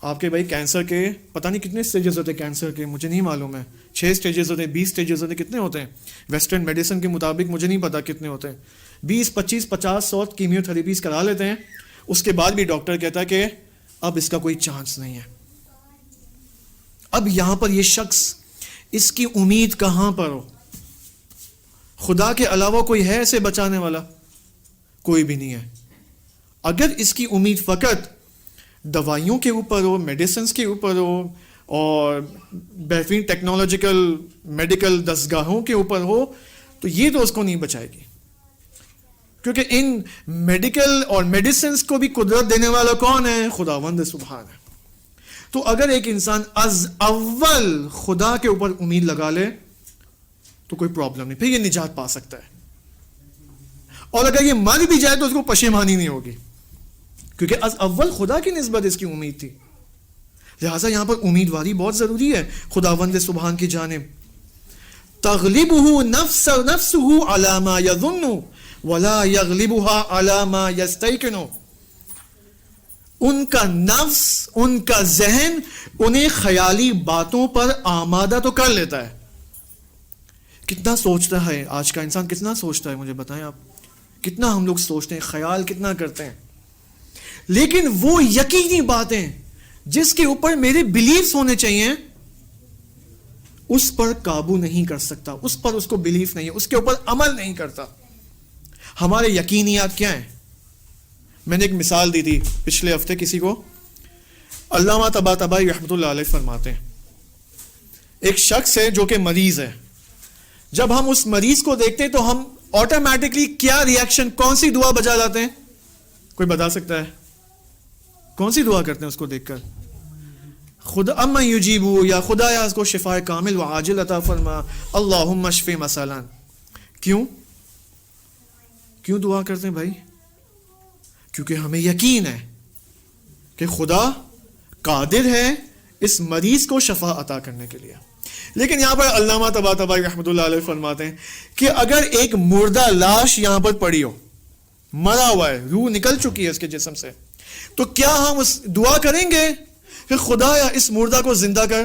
A: آپ کے بھائی کینسر کے پتہ نہیں کتنے سٹیجز ہوتے ہیں, کینسر کے مجھے نہیں معلوم ہے, 6 سٹیجز ہوتے ہیں, 20 سٹیجز ہوتے ہیں, کتنے ہوتے ہیں ویسٹرن میڈیسن کے مطابق, مجھے نہیں پتا کتنے ہوتے ہیں, 20 25 50 100 کیمیو تھراپیز کرا لیتے ہیں. اس کے بعد بھی ڈاکٹر کہتا ہے کہ اب اس کا کوئی چانس نہیں ہے. اب یہاں پر یہ شخص, اس کی امید کہاں پر ہو؟ خدا کے علاوہ کوئی ہے اسے بچانے والا؟ کوئی بھی نہیں ہے. اگر اس کی امید فقط دوائیوں کے اوپر ہو, میڈیسنز کے اوپر ہو, اور بہترین ٹیکنالوجیکل میڈیکل دستگاہوں کے اوپر ہو, تو یہ تو اس کو نہیں بچائے گی, کیونکہ ان میڈیکل اور میڈیسنز کو بھی قدرت دینے والا کون ہے؟ خداوند سبحان ہے. تو اگر ایک انسان از اول خدا کے اوپر امید لگا لے تو کوئی پرابلم نہیں, پھر یہ نجات پا سکتا ہے. اور اگر یہ مر بھی جائے تو اس کو پشیمانی نہیں ہوگی, کیونکہ از اول خدا کی نسبت اس کی امید تھی. لہٰذا یہاں پر امیدواری بہت ضروری ہے خداوند سبحان کی جانب. تغلبہ نفسہ علی ما یظن ولا یغلبها علی ما یستیقن. ان کا نفس, ان کا ذہن انہیں خیالی باتوں پر آمادہ تو کر لیتا ہے. کتنا سوچتا ہے آج کا انسان, کتنا سوچتا ہے؟ مجھے بتائیں آپ, کتنا ہم لوگ سوچتے ہیں, خیال کتنا کرتے ہیں, لیکن وہ یقینی باتیں جس کے اوپر میرے بلیفز ہونے چاہیے اس پر قابو نہیں کر سکتا, اس پر اس کو بلیف نہیں ہے, اس کے اوپر عمل نہیں کرتا. ہمارے یقینیات کیا ہیں؟ میں نے ایک مثال دی تھی پچھلے ہفتے کسی کو, علامہ طباطبائی رحمۃ اللہ علیہ فرماتے ہیں ایک شخص ہے جو کہ مریض ہے. جب ہم اس مریض کو دیکھتے ہیں تو ہم آٹومیٹکلی کیا ریئیکشن, کون سی دعا بجا لاتے ہیں؟ کوئی بتا سکتا ہے کون سی دعا کرتے ہیں اس کو دیکھ کر؟ خدا اما یجیبو, یا خدایا اس کو شفاء کامل و عاجل عطا فرما, اللہم اشفی مثلا. کیوں دعا کرتے ہیں بھائی؟ کیونکہ ہمیں یقین ہے کہ خدا قادر ہے اس مریض کو شفا عطا کرنے کے لیے. لیکن یہاں پر علامہ طباطبائی رحمۃ اللہ علیہ فرماتے ہیں کہ اگر ایک مردہ لاش یہاں پر پڑی ہو, مرا ہوا ہے, روح نکل چکی ہے اس کے جسم سے, تو کیا ہم اس دعا کریں گے کہ خدا یا اس مردہ کو زندہ کر؟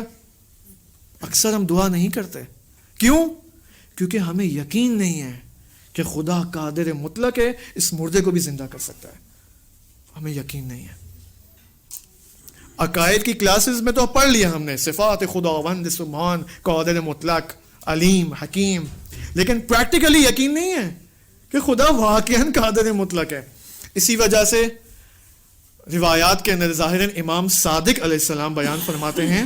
A: اکثر ہم دعا نہیں کرتے. کیوں؟ کیونکہ ہمیں یقین نہیں ہے کہ خدا قادر مطلق ہے, اس مردے کو بھی زندہ کر سکتا ہے. ہمیں یقین نہیں ہے. عقائد کی کلاسز میں تو پڑھ لیا ہم نے صفات خداوند سبحان قادر مطلق علیم حکیم، لیکن پریکٹیکلی یقین نہیں ہے کہ خدا واقعاً قادر مطلق ہے. اسی وجہ سے روایات کے اندر ظاہراً امام صادق علیہ السلام بیان فرماتے ہیں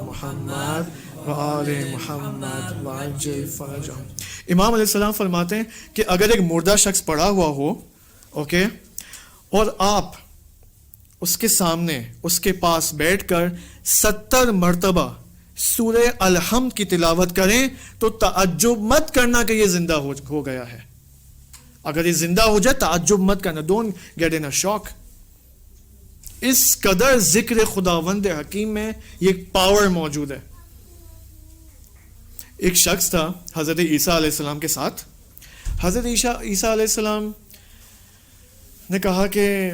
A: محمد وآل محمد وعجل فرجہم. امام علیہ السلام فرماتے ہیں کہ اگر ایک مردہ شخص پڑا ہوا ہو، اوکے، اور آپ اس کے سامنے اس کے پاس بیٹھ کر 70 مرتبہ سورہ الحمد کی تلاوت کریں تو تعجب مت کرنا کہ یہ زندہ ہو گیا ہے. اگر یہ زندہ ہو جائے تعجب مت کرنا، ڈونٹ گیٹ ان اے شاک. اس قدر ذکر خداوند حکیم میں یہ پاور موجود ہے. ایک شخص تھا حضرت عیسیٰ علیہ السلام کے ساتھ. حضرت عیسیٰ علیہ السلام نے کہا کہ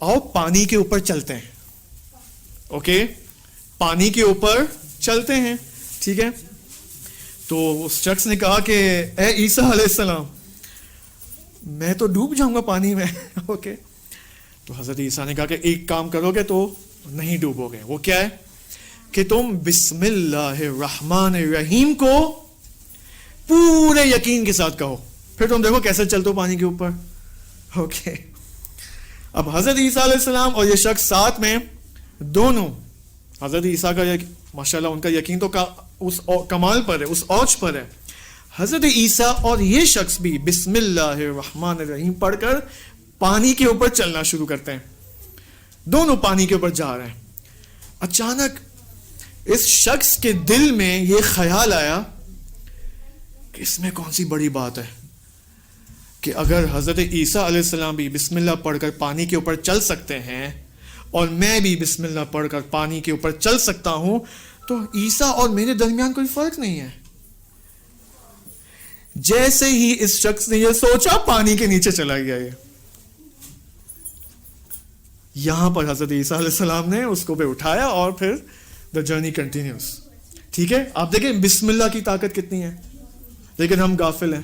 A: آؤ پانی کے اوپر چلتے ہیں. اوکے، پانی کے اوپر چلتے ہیں، ٹھیک ہے. تو اس شخص نے کہا کہ اے عیسیٰ علیہ السلام میں تو ڈوب جاؤں گا پانی میں. اوکے، تو حضرت عیسیٰ نے کہا کہ ایک کام کرو گے تو نہیں ڈوبو گے. وہ کیا ہے کہ تم بسم اللہ الرحمن الرحیم کو پورے یقین کے ساتھ کہو، پھر تم دیکھو کیسے چلتے ہو پانی کے اوپر. اوکے، اب حضرت عیسیٰ علیہ السلام اور یہ شخص ساتھ میں دونوں، حضرت عیسیٰ کا ماشاءاللہ ان کا یقین تو اس کمال پر ہے، اس اوج پر ہے. حضرت عیسیٰ اور یہ شخص بھی بسم اللہ الرحمن الرحیم پڑھ کر پانی کے اوپر چلنا شروع کرتے ہیں. دونوں پانی کے اوپر جا رہے ہیں. اچانک اس شخص کے دل میں یہ خیال آیا کہ اس میں کون سی بڑی بات ہے کہ اگر حضرت عیسیٰ علیہ السلام بھی بسم اللہ پڑھ کر پانی کے اوپر چل سکتے ہیں اور میں بھی بسم اللہ پڑھ کر پانی کے اوپر چل سکتا ہوں تو عیسیٰ اور میرے درمیان کوئی فرق نہیں ہے. جیسے ہی اس شخص نے یہ سوچا پانی کے نیچے چلا گیا. یہاں پر حضرت عیسیٰ علیہ السلام نے اس کو پہ اٹھایا اور پھر دا جرنی کنٹینیوز. ٹھیک ہے، آپ دیکھیں بسم اللہ کی طاقت کتنی ہے، لیکن ہم غافل ہیں.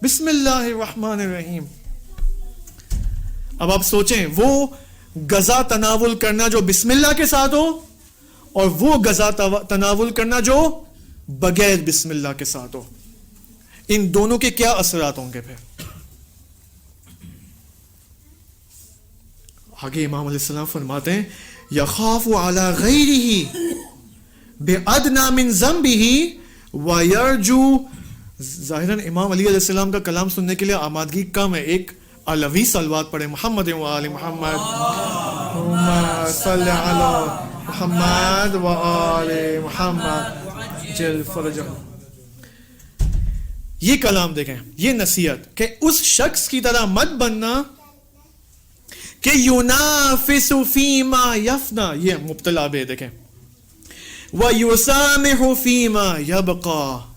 A: بسم اللہ الرحمن الرحیم. اب آپ سوچیں وہ غذا تناول کرنا جو بسم اللہ کے ساتھ ہو اور وہ غذا تناول کرنا جو بغیر بسم اللہ کے ساتھ ہو، ان دونوں کے کیا اثرات ہوں گے. پھر آگے امام علیہ السلام فرماتے ہیں یخاف علی غیرہ بادنی من ذنبہ ویرجو. ظاہراً امام علی علیہ السلام کا کلام سننے کے لیے آمادگی کم ہے. ایک علوی صلوات پڑھے محمد و آل محمد، اللہم صلی علی محمد و آل محمد جل فرجہ. یہ کلام دیکھیں، یہ نصیحت کہ اس شخص کی طرح مت بننا کہ یونافس فیما یفنا، یہ مبتلا بے. دیکھیں وَيُسَامِحُ فِيمَا يَبْقَى،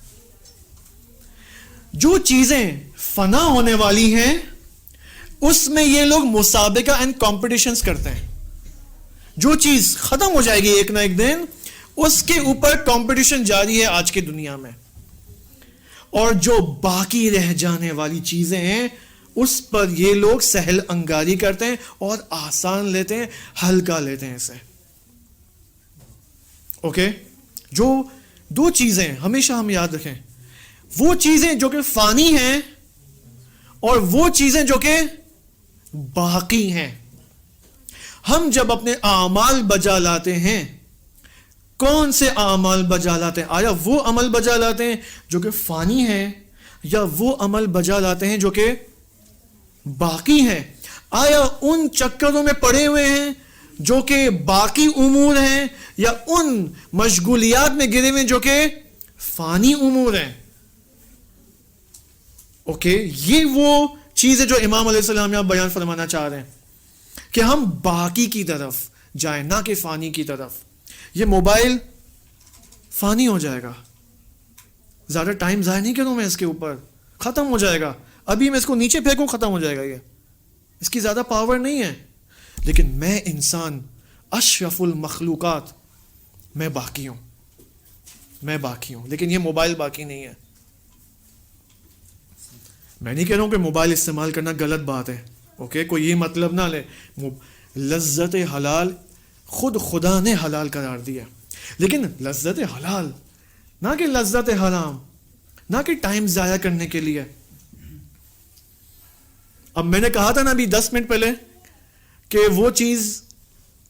A: جو چیزیں فنا ہونے والی ہیں اس میں یہ لوگ مسابقہ اینڈ کمپٹیشنز کرتے ہیں. جو چیز ختم ہو جائے گی ایک نہ ایک دن، اس کے اوپر کمپٹیشن جاری ہے آج کی دنیا میں. اور جو باقی رہ جانے والی چیزیں ہیں اس پر یہ لوگ سہل انگاری کرتے ہیں اور آسان لیتے ہیں، ہلکا لیتے ہیں اسے. اوکے، جو دو چیزیں ہمیشہ ہم یاد رکھیں، وہ چیزیں جو کہ فانی ہیں اور وہ چیزیں جو کہ باقی ہیں. ہم جب اپنے اعمال بجا لاتے ہیں، کون سے اعمال بجا لاتے ہیں؟ آیا وہ عمل بجا لاتے ہیں جو کہ فانی ہیں یا وہ عمل بجا لاتے ہیں جو کہ باقی ہیں؟ آیا ان چکروں میں پڑے ہوئے ہیں جو کہ باقی امور ہیں یا ان مشغولیات میں گرے ہوئے جو کہ فانی امور ہیں؟ اوکے، یہ وہ چیز ہے جو امام علیہ السلام یہاں بیان فرمانا چاہ رہے ہیں کہ ہم باقی کی طرف جائیں نہ کہ فانی کی طرف. یہ موبائل فانی ہو جائے گا، زیادہ ٹائم ضائع نہیں کروں میں اس کے اوپر، ختم ہو جائے گا. ابھی میں اس کو نیچے پھینکوں ختم ہو جائے گا، یہ اس کی زیادہ پاور نہیں ہے. لیکن میں انسان اشرف المخلوقات، میں باقی ہوں، میں باقی ہوں. لیکن یہ موبائل باقی نہیں ہے. میں نہیں کہہ رہا ہوں کہ موبائل استعمال کرنا غلط بات ہے. اوکے، کوئی یہ مطلب نہ لے. لذت حلال خود خدا نے حلال قرار دیا، لیکن لذت حلال، نہ کہ لذت حرام، نہ کہ ٹائم ضائع کرنے کے لیے. اب میں نے کہا تھا نا ابھی 10 منٹ پہلے کہ وہ چیز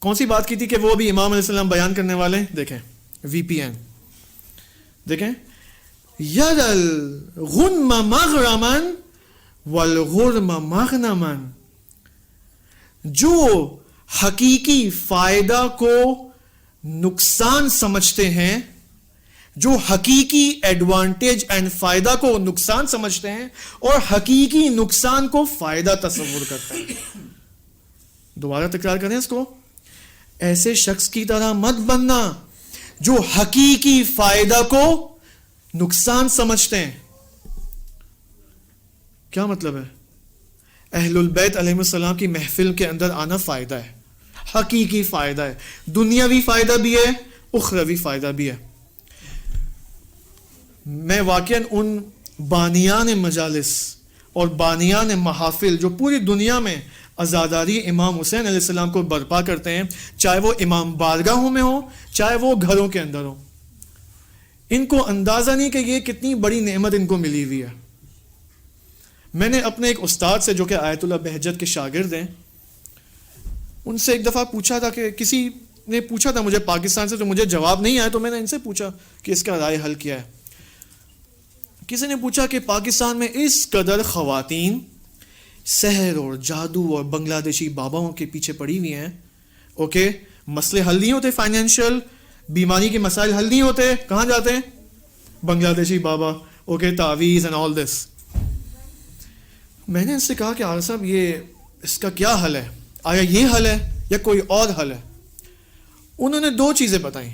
A: کون سی بات کی تھی کہ وہ ابھی امام علیہ السلام بیان کرنے والے ہیں. دیکھیں وی پی این، دیکھیں ید الغنم مغرما والغرم مغنما، جو حقیقی فائدہ کو نقصان سمجھتے ہیں، جو حقیقی ایڈوانٹیج اینڈ فائدہ کو نقصان سمجھتے ہیں اور حقیقی نقصان کو فائدہ تصور کرتے ہیں. دوبارہ تکرار کریں اس کو، ایسے شخص کی طرح مت بننا جو حقیقی فائدہ کو نقصان سمجھتے ہیں. کیا مطلب ہے؟ اہل البیت علیہ السلام کی محفل کے اندر آنا فائدہ ہے، حقیقی فائدہ ہے، دنیاوی فائدہ بھی ہے، اخروی فائدہ بھی ہے. میں واقعاً ان بانیان مجالس اور بانیان محافل جو پوری دنیا میں عزاداری امام حسین علیہ السلام کو برپا کرتے ہیں، چاہے وہ امام بارگاہوں میں ہو چاہے وہ گھروں کے اندر ہو، ان کو اندازہ نہیں کہ یہ کتنی بڑی نعمت ان کو ملی ہوئی ہے. میں نے اپنے ایک استاد سے جو کہ آیت اللہ بہجت کے شاگرد ہیں، ان سے ایک دفعہ پوچھا تھا کہ کسی نے پوچھا تھا مجھے پاکستان سے، تو مجھے جواب نہیں آیا، تو میں نے ان سے پوچھا کہ اس کا رائے حل کیا ہے. کسی نے پوچھا کہ پاکستان میں اس قدر خواتین سحر اور جادو اور بنگلہ دیشی باباؤں کے پیچھے پڑی ہوئی ہیں، اوکے، مسئلے حل نہیں ہوتے، فائنینشیل بیماری کے مسائل حل نہیں ہوتے، کہاں جاتے ہیں؟ بنگلہ دیشی بابا، اوکے، تعویذ اینڈ آل دس. میں نے ان سے کہا کہ عارف صاحب یہ اس کا کیا حل ہے؟ آیا یہ حل ہے یا کوئی اور حل ہے؟ انہوں نے 2 چیزیں بتائیں.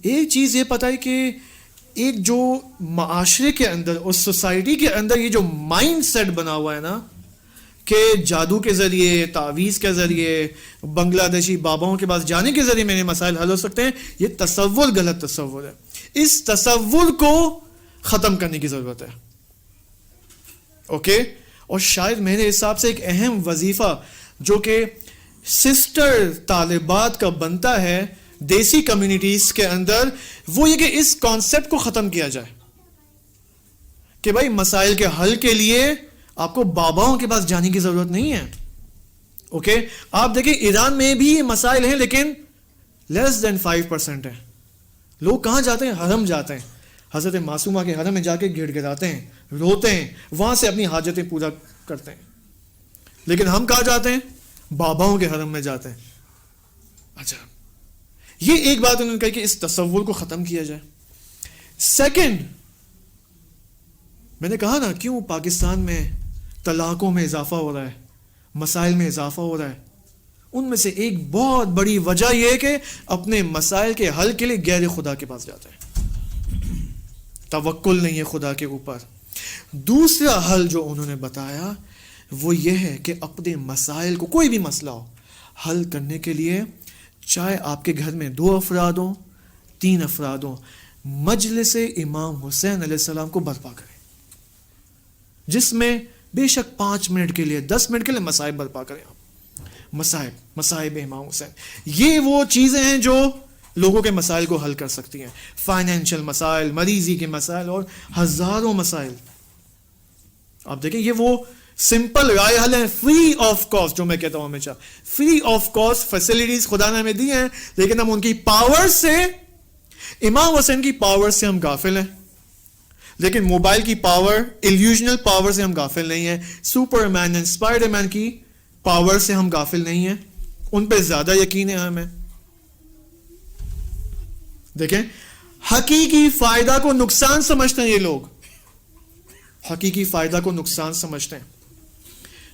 A: ایک چیز یہ بتائی کہ ایک جو معاشرے کے اندر اور سوسائٹی کے اندر یہ جو مائنڈ سیٹ بنا ہوا ہے نا کہ جادو کے ذریعے، تعویذ کے ذریعے، بنگلہ دیشی باباؤں کے پاس جانے کے ذریعے میرے مسائل حل ہو سکتے ہیں، یہ تصور غلط تصور ہے. اس تصور کو ختم کرنے کی ضرورت ہے، اوکے. اور شاید میرے حساب سے ایک اہم وظیفہ جو کہ سسٹر طالبات کا بنتا ہے دیسی کمیونٹیز کے اندر، وہ یہ کہ اس کانسیپٹ کو ختم کیا جائے کہ بھائی مسائل کے حل کے لیے آپ کو باباؤں کے پاس جانے کی ضرورت نہیں ہے، اوکے. آپ دیکھیں ایران میں بھی یہ مسائل ہیں لیکن لیس دین 5% ہیں. لوگ کہاں جاتے ہیں؟ حرم جاتے ہیں، حضرت معصومہ کے حرم میں جا کے گڑ گڑاتے ہیں، روتے ہیں، وہاں سے اپنی حاجتیں پورا کرتے ہیں. لیکن ہم کہاں جاتے ہیں؟ باباؤں کے حرم میں جاتے ہیں. اچھا، یہ ایک بات انہوں نے کہی کہ اس تصور کو ختم کیا جائے. سیکنڈ، میں نے کہا نا کیوں پاکستان میں طلاقوں میں اضافہ ہو رہا ہے، مسائل میں اضافہ ہو رہا ہے. ان میں سے ایک بہت بڑی وجہ یہ ہے کہ اپنے مسائل کے حل کے لیے غیر خدا کے پاس جاتے ہیں، توکل نہیں ہے خدا کے اوپر. دوسرا حل جو انہوں نے بتایا وہ یہ ہے کہ اپنے مسائل کو، کوئی بھی مسئلہ ہو، حل کرنے کے لیے چاہے آپ کے گھر میں 2 افراد ہوں، 3 افراد ہوں، مجلس امام حسین علیہ السلام کو برپا کریں، جس میں بے شک 5 منٹ کے لیے 10 منٹ کے لیے مسائب برپا کریں. آپ مسائب امام حسین، یہ وہ چیزیں ہیں جو لوگوں کے مسائل کو حل کر سکتی ہیں. فائنینشیل مسائل، مریضی کے مسائل اور ہزاروں مسائل. آپ دیکھیں یہ وہ سمپل رائے حل ہے، فری آف کاسٹ، جو میں کہتا ہوں ہمیشہ فری آف کاسٹ فیسلٹیز خدا نے ہمیں دی ہیں، لیکن ہم ان کی پاور سے، امام حسین کی پاور سے ہم غافل ہیں. لیکن موبائل کی پاور، ایلیوژنل پاور سے ہم غافل نہیں ہیں. Super main and Spider Man کی پاور سے ہم غافل نہیں ہیں، ان پہ زیادہ یقین ہے ہمیں. دیکھیں حقیقی فائدہ کو نقصان سمجھتے ہیں یہ لوگ، حقیقی فائدہ کو نقصان سمجھتے ہیں.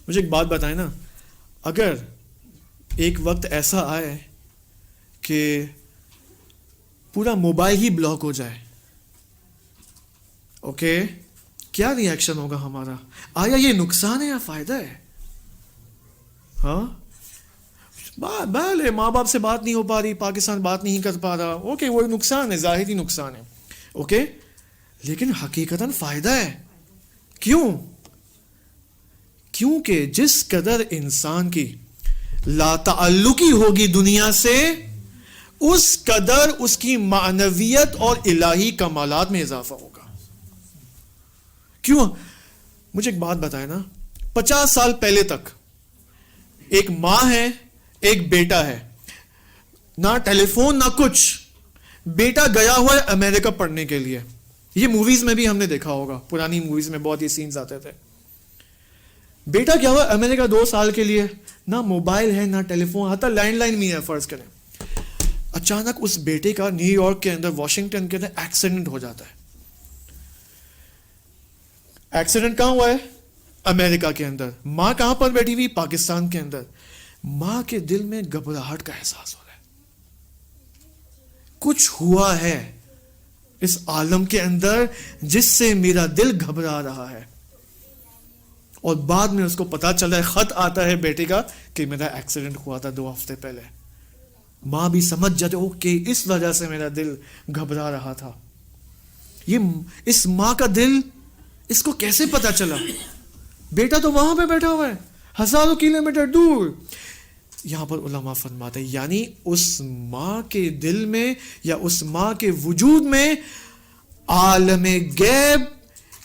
A: مجھے ایک بات بتائیں نا، اگر ایک وقت ایسا آئے کہ پورا موبائل ہی بلاک ہو جائے، اوکے، کیا ری ایکشن ہوگا ہمارا؟ آیا یہ نقصان ہے یا فائدہ ہے؟ ہاں، بھلے ماں باپ سے بات نہیں ہو پا رہی، پاکستان بات نہیں کر پا رہا، اوکے، وہ نقصان ہے، ظاہری نقصان ہے، اوکے، لیکن حقیقتاً فائدہ ہے. کیوں؟ کیونکہ جس قدر انسان کی لا تعلقی ہوگی دنیا سے، اس قدر اس کی معنویت اور الہی کمالات میں اضافہ ہوگا. کیوں؟ مجھے ایک بات بتائے نا، 50 سال پہلے تک ایک ماں ہے، ایک بیٹا ہے، نہ ٹیلی فون نہ کچھ، بیٹا گیا ہوا ہے امریکہ پڑھنے کے لیے. یہ موویز میں بھی ہم نے دیکھا ہوگا، پرانی موویز میں بہت یہ سینز آتے تھے. بیٹا کیا ہوا امریکہ 2 سال کے لیے، نہ موبائل ہے نہ ٹیلی فون، حتی لینڈ لائن بھی ہے فرض کریں. اچانک اس بیٹے کا نیو یارک کے اندر، واشنگٹن کے اندر ایکسیڈنٹ ہو جاتا ہے. ایکسیڈنٹ کہاں ہوا ہے؟ امریکہ کے اندر. ماں کہاں پر بیٹھی ہوئی؟ پاکستان کے اندر. ماں کے دل میں گھبراہٹ کا احساس ہو رہا ہے، کچھ ہوا ہے اس عالم کے اندر جس سے میرا دل گھبرا رہا ہے. اور بعد میں اس کو پتا چلا ہے، خط آتا ہے بیٹے کا کہ میرا ایکسیڈنٹ ہوا تھا 2 ہفتے پہلے. ماں بھی سمجھ جاتے، اوکے اس وجہ سے میرا دل گھبرا رہا تھا. یہ اس ماں کا دل، اس کو کیسے پتا چلا؟ بیٹا تو وہاں پہ بیٹھا ہوا ہے، ہزاروں کلومیٹر دور. یہاں پر علماء فرماتے ہیں یعنی اس ماں کے دل میں یا اس ماں کے وجود میں عالم غیب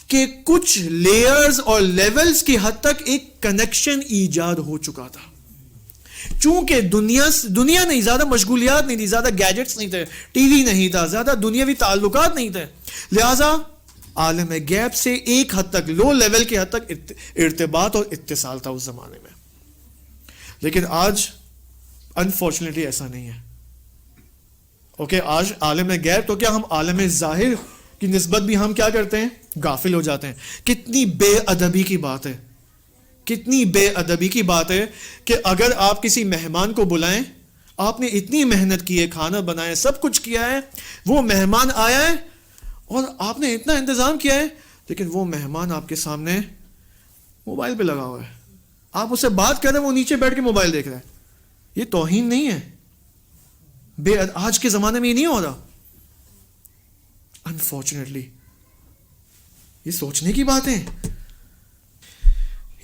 A: کے کچھ لیئرز اور لیولز کی حد تک ایک کنیکشن ایجاد ہو چکا تھا. چونکہ دنیا نہیں، زیادہ مشغولیات نہیں تھی، زیادہ گیجٹس نہیں تھے، ٹی وی نہیں تھا، زیادہ دنیاوی تعلقات نہیں تھے، لہذا عالم غیب سے ایک حد تک، لو لیول کی حد تک ارتباط اور اتصال تھا اس زمانے میں. لیکن آج انفارچونیٹلی ایسا نہیں ہے. اوکے، آج عالم غیب تو کیا، ہم عالم ظاہر کی نسبت بھی ہم کیا کرتے ہیں؟ غافل ہو جاتے ہیں. کتنی بے ادبی کی بات ہے، کتنی بے ادبی کی بات ہے کہ اگر آپ کسی مہمان کو بلائیں، آپ نے اتنی محنت کی ہے، کھانا بنایا، سب کچھ کیا ہے، وہ مہمان آیا ہے اور آپ نے اتنا انتظام کیا ہے، لیکن وہ مہمان آپ کے سامنے موبائل پہ لگا ہوا ہے. آپ اسے بات کر رہے ہیں، وہ نیچے بیٹھ کے موبائل دیکھ رہے ہیں. یہ توہین نہیں ہے؟ آج کے زمانے میں یہ نہیں ہو رہا. انفارچونیٹلی یہ سوچنے کی بات ہے.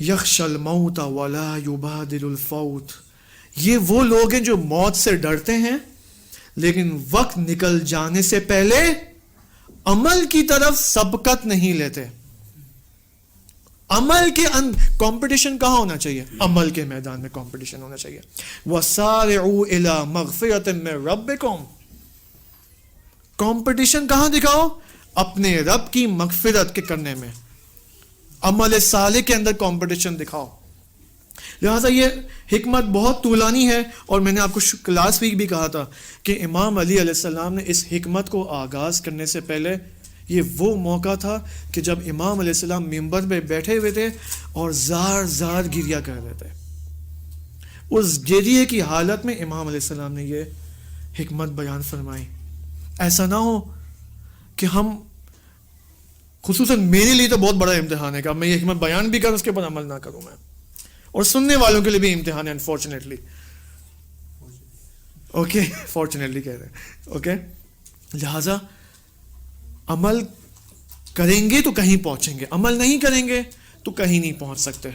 A: یخشى الموت ولا یبادر الفوت، یہ وہ لوگ ہیں جو موت سے ڈرتے ہیں لیکن وقت نکل جانے سے پہلے عمل کی طرف سبقت نہیں لیتے. عمل کے کمپٹیشن کہاں ہونا چاہیے؟ عمل کے میدان میں کمپٹیشن ہونا چاہیے. وَسَارِعُوا إِلَى مَغْفِرَةٍ مِّن رَبِّكُمْ، کمپٹیشن کہاں دکھاؤ؟ اپنے رب کی مغفرت کے کرنے میں، عمل صالح کے اندر کمپٹیشن دکھاؤ. لہٰذا یہ حکمت بہت طولانی ہے، اور میں نے آپ کو کلاس ویک بھی کہا تھا کہ امام علی علیہ السلام نے اس حکمت کو آغاز کرنے سے پہلے، یہ وہ موقع تھا کہ جب امام علیہ السلام منبر پہ بیٹھے ہوئے تھے اور زار زار گریا کر رہے تھے. اس گریے کی حالت میں امام علیہ السلام نے یہ حکمت بیان فرمائی. ایسا نہ ہو کہ ہم، خصوصاً میرے لیے تو بہت بڑا امتحان ہے کہ میں یہ حکمت بیان بھی کروں، اس کے اوپر عمل نہ کروں میں، اور سننے والوں کے لیے بھی امتحان ہے انفارچونیٹلی. اوکے، فارچونیٹلی کہہ رہے ہیں. اوکے، لہٰذا عمل کریں گے تو کہیں پہنچیں گے، عمل نہیں کریں گے تو کہیں نہیں پہنچ سکتے.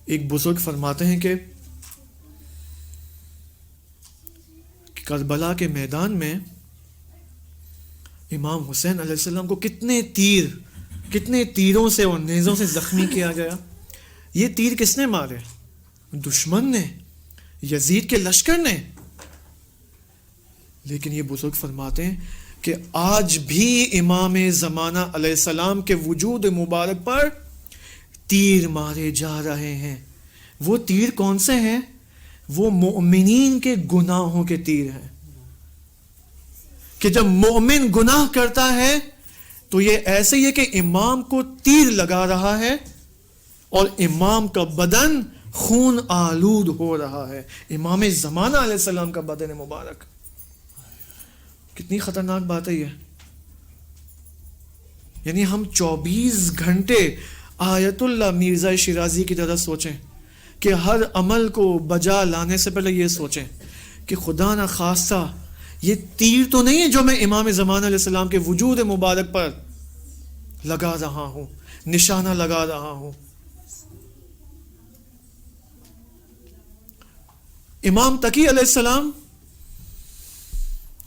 A: ایک بزرگ فرماتے ہیں کہ کربلا کے میدان میں امام حسین علیہ السلام کو کتنے تیروں سے اور نیزوں سے زخمی کیا گیا. یہ تیر کس نے مارے؟ دشمن نے، یزید کے لشکر نے. لیکن یہ بزرگ فرماتے ہیں کہ آج بھی امام زمانہ علیہ السلام کے وجود مبارک پر تیر مارے جا رہے ہیں. وہ تیر کون سے ہیں؟ وہ مومنین کے گناہوں کے تیر ہیں، کہ جب مومن گناہ کرتا ہے تو یہ ایسے ہی ہے کہ امام کو تیر لگا رہا ہے اور امام کا بدن خون آلود ہو رہا ہے. امام زمانہ علیہ السلام کا بدن مبارک. کتنی خطرناک بات ہے یہ. یعنی ہم 24 گھنٹے آیت اللہ مرزا شیرازی کی طرح سوچیں کہ ہر عمل کو بجا لانے سے پہلے یہ سوچیں کہ خدا نہ خواستہ یہ تیر تو نہیں ہے جو میں امام زمانہ علیہ السلام کے وجود مبارک پر لگا رہا ہوں، نشانہ لگا رہا ہوں. امام تقی علیہ السلام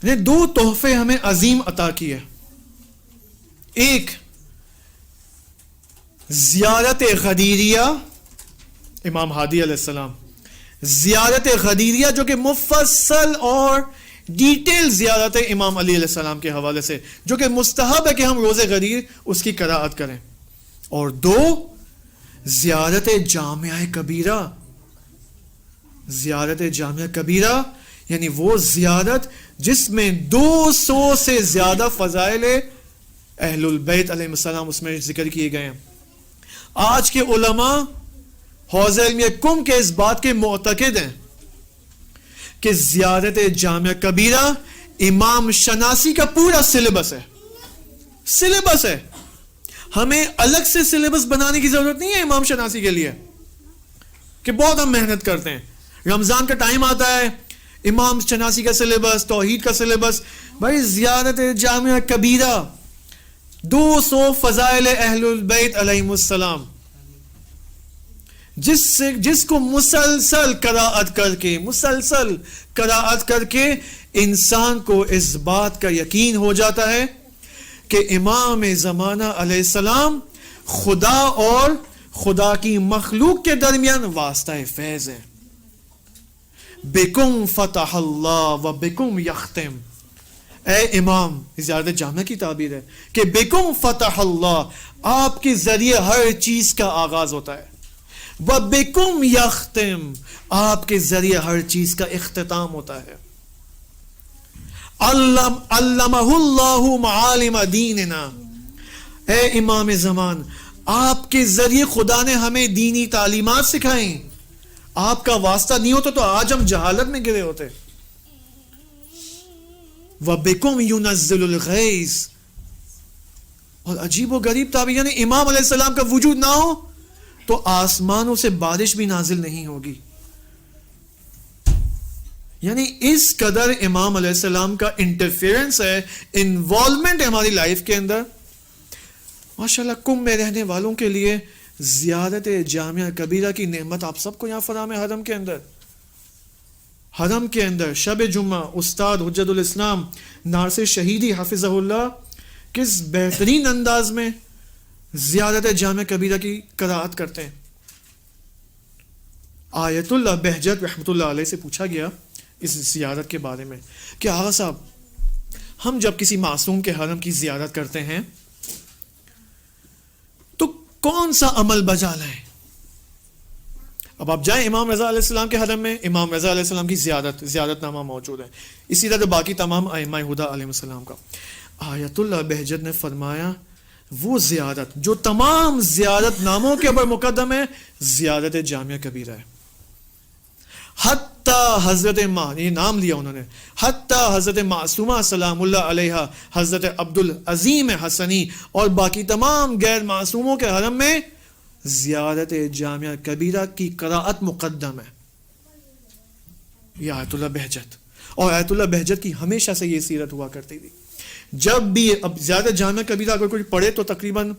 A: نے 2 تحفے ہمیں عظیم عطا کیے. ایک زیارت غدیریہ، امام ہادی علیہ السلام زیارت غدیریہ جو کہ مفصل اور ڈیٹیل زیارت امام علی علیہ السلام کے حوالے سے، جو کہ مستحب ہے کہ ہم روز غدیر اس کی قرائت کریں. اور 2 زیارت جامعہ کبیرہ. زیارت جامعہ کبیرہ یعنی وہ زیارت جس میں 200 سے زیادہ فضائل اہل البیت علیہ السلام اس میں ذکر کیے گئے ہیں. آج کے علماء حوض علمیہ کم کے اس بات کے معتقد ہیں کہ زیارت جامعہ کبیرہ امام شناسی کا پورا سلیبس ہے. ہمیں الگ سے سلیبس بنانے کی ضرورت نہیں ہے امام شناسی کے لیے کہ بہت ہم محنت کرتے ہیں. رمضان کا ٹائم آتا ہے، امام شناسی کا سلیبس، توحید کا سلیبس. بھائی زیارت جامعہ کبیرہ 200 فضائل اہل البیت علیہم السلام، جس کو مسلسل قرائت کر کے انسان کو اس بات کا یقین ہو جاتا ہے کہ امام زمانہ علیہ السلام خدا اور خدا کی مخلوق کے درمیان واسطہ فیض ہے. بکم فتح اللہ و بکم یختم. اے امام، زیارت جامعہ کی تعبیر ہے کہ بکم فتح اللہ، آپ کے ذریعے ہر چیز کا آغاز ہوتا ہے. وَبِكُمْ يَخْتِمْ، آپ کے ذریعے ہر چیز کا اختتام ہوتا ہے. علمہ اللہ معالم دیننا، اے امام زمان، آپ کے ذریعے خدا نے ہمیں دینی تعلیمات سکھائیں. آپ کا واسطہ نہیں ہوتا تو آج ہم جہالت میں گرے ہوتے. وَبِكُمْ يُنَزِّلُ الْغَيْثَ، اور عجیب و غریب تعبیر، یعنی امام علیہ السلام کا وجود نہ ہو تو آسمانوں سے بارش بھی نازل نہیں ہوگی. یعنی اس قدر امام علیہ السلام کا انٹرفیئرنس ہے، انوالومنٹ ہے ہماری لائف کے اندر. ماشاءاللہ کم میں رہنے والوں کے لیے زیارت جامعہ کبیرہ کی نعمت آپ سب کو یہاں فراہم ہے. حرم کے اندر شب جمعہ استاد حجت الاسلام نارس شہیدی حافظہ اللہ کس بہترین انداز میں زیارت جامعہ کبیرہ کی قرائت کرتے ہیں. آیت اللہ بہجت رحمۃ اللہ علیہ سے پوچھا گیا اس زیارت کے بارے میں کہ آغا صاحب، ہم جب کسی معصوم کے حرم کی زیارت کرتے ہیں تو کون سا عمل بجا لائیں؟ اب آپ جائیں امام رضا علیہ السلام کے حرم میں، امام رضا علیہ السلام کی زیارت نامہ موجود ہے، اسی طرح باقی تمام ائمہ ہدی علیہ السلام کا. آیت اللہ بہجت نے فرمایا وہ زیارت جو تمام زیارت ناموں کے اوپر مقدم ہے، زیارت جامعہ کبیرہ ہے. حتیٰ حضرت یہ نام لیا انہوں نے، حتیٰ حضرت معصومہ سلام اللہ علیہ، حضرت عبد العظیم حسنی اور باقی تمام غیر معصوموں کے حرم میں زیارت جامعہ کبیرہ کی قرائت مقدم ہے. یہ آیت اللہ بہجت، اور آیت اللہ بہجت کی ہمیشہ سے یہ سیرت ہوا کرتی تھی. جب بھی اب زیادہ جامعہ کبیرہ اگر کوئی پڑھے تو تقریباً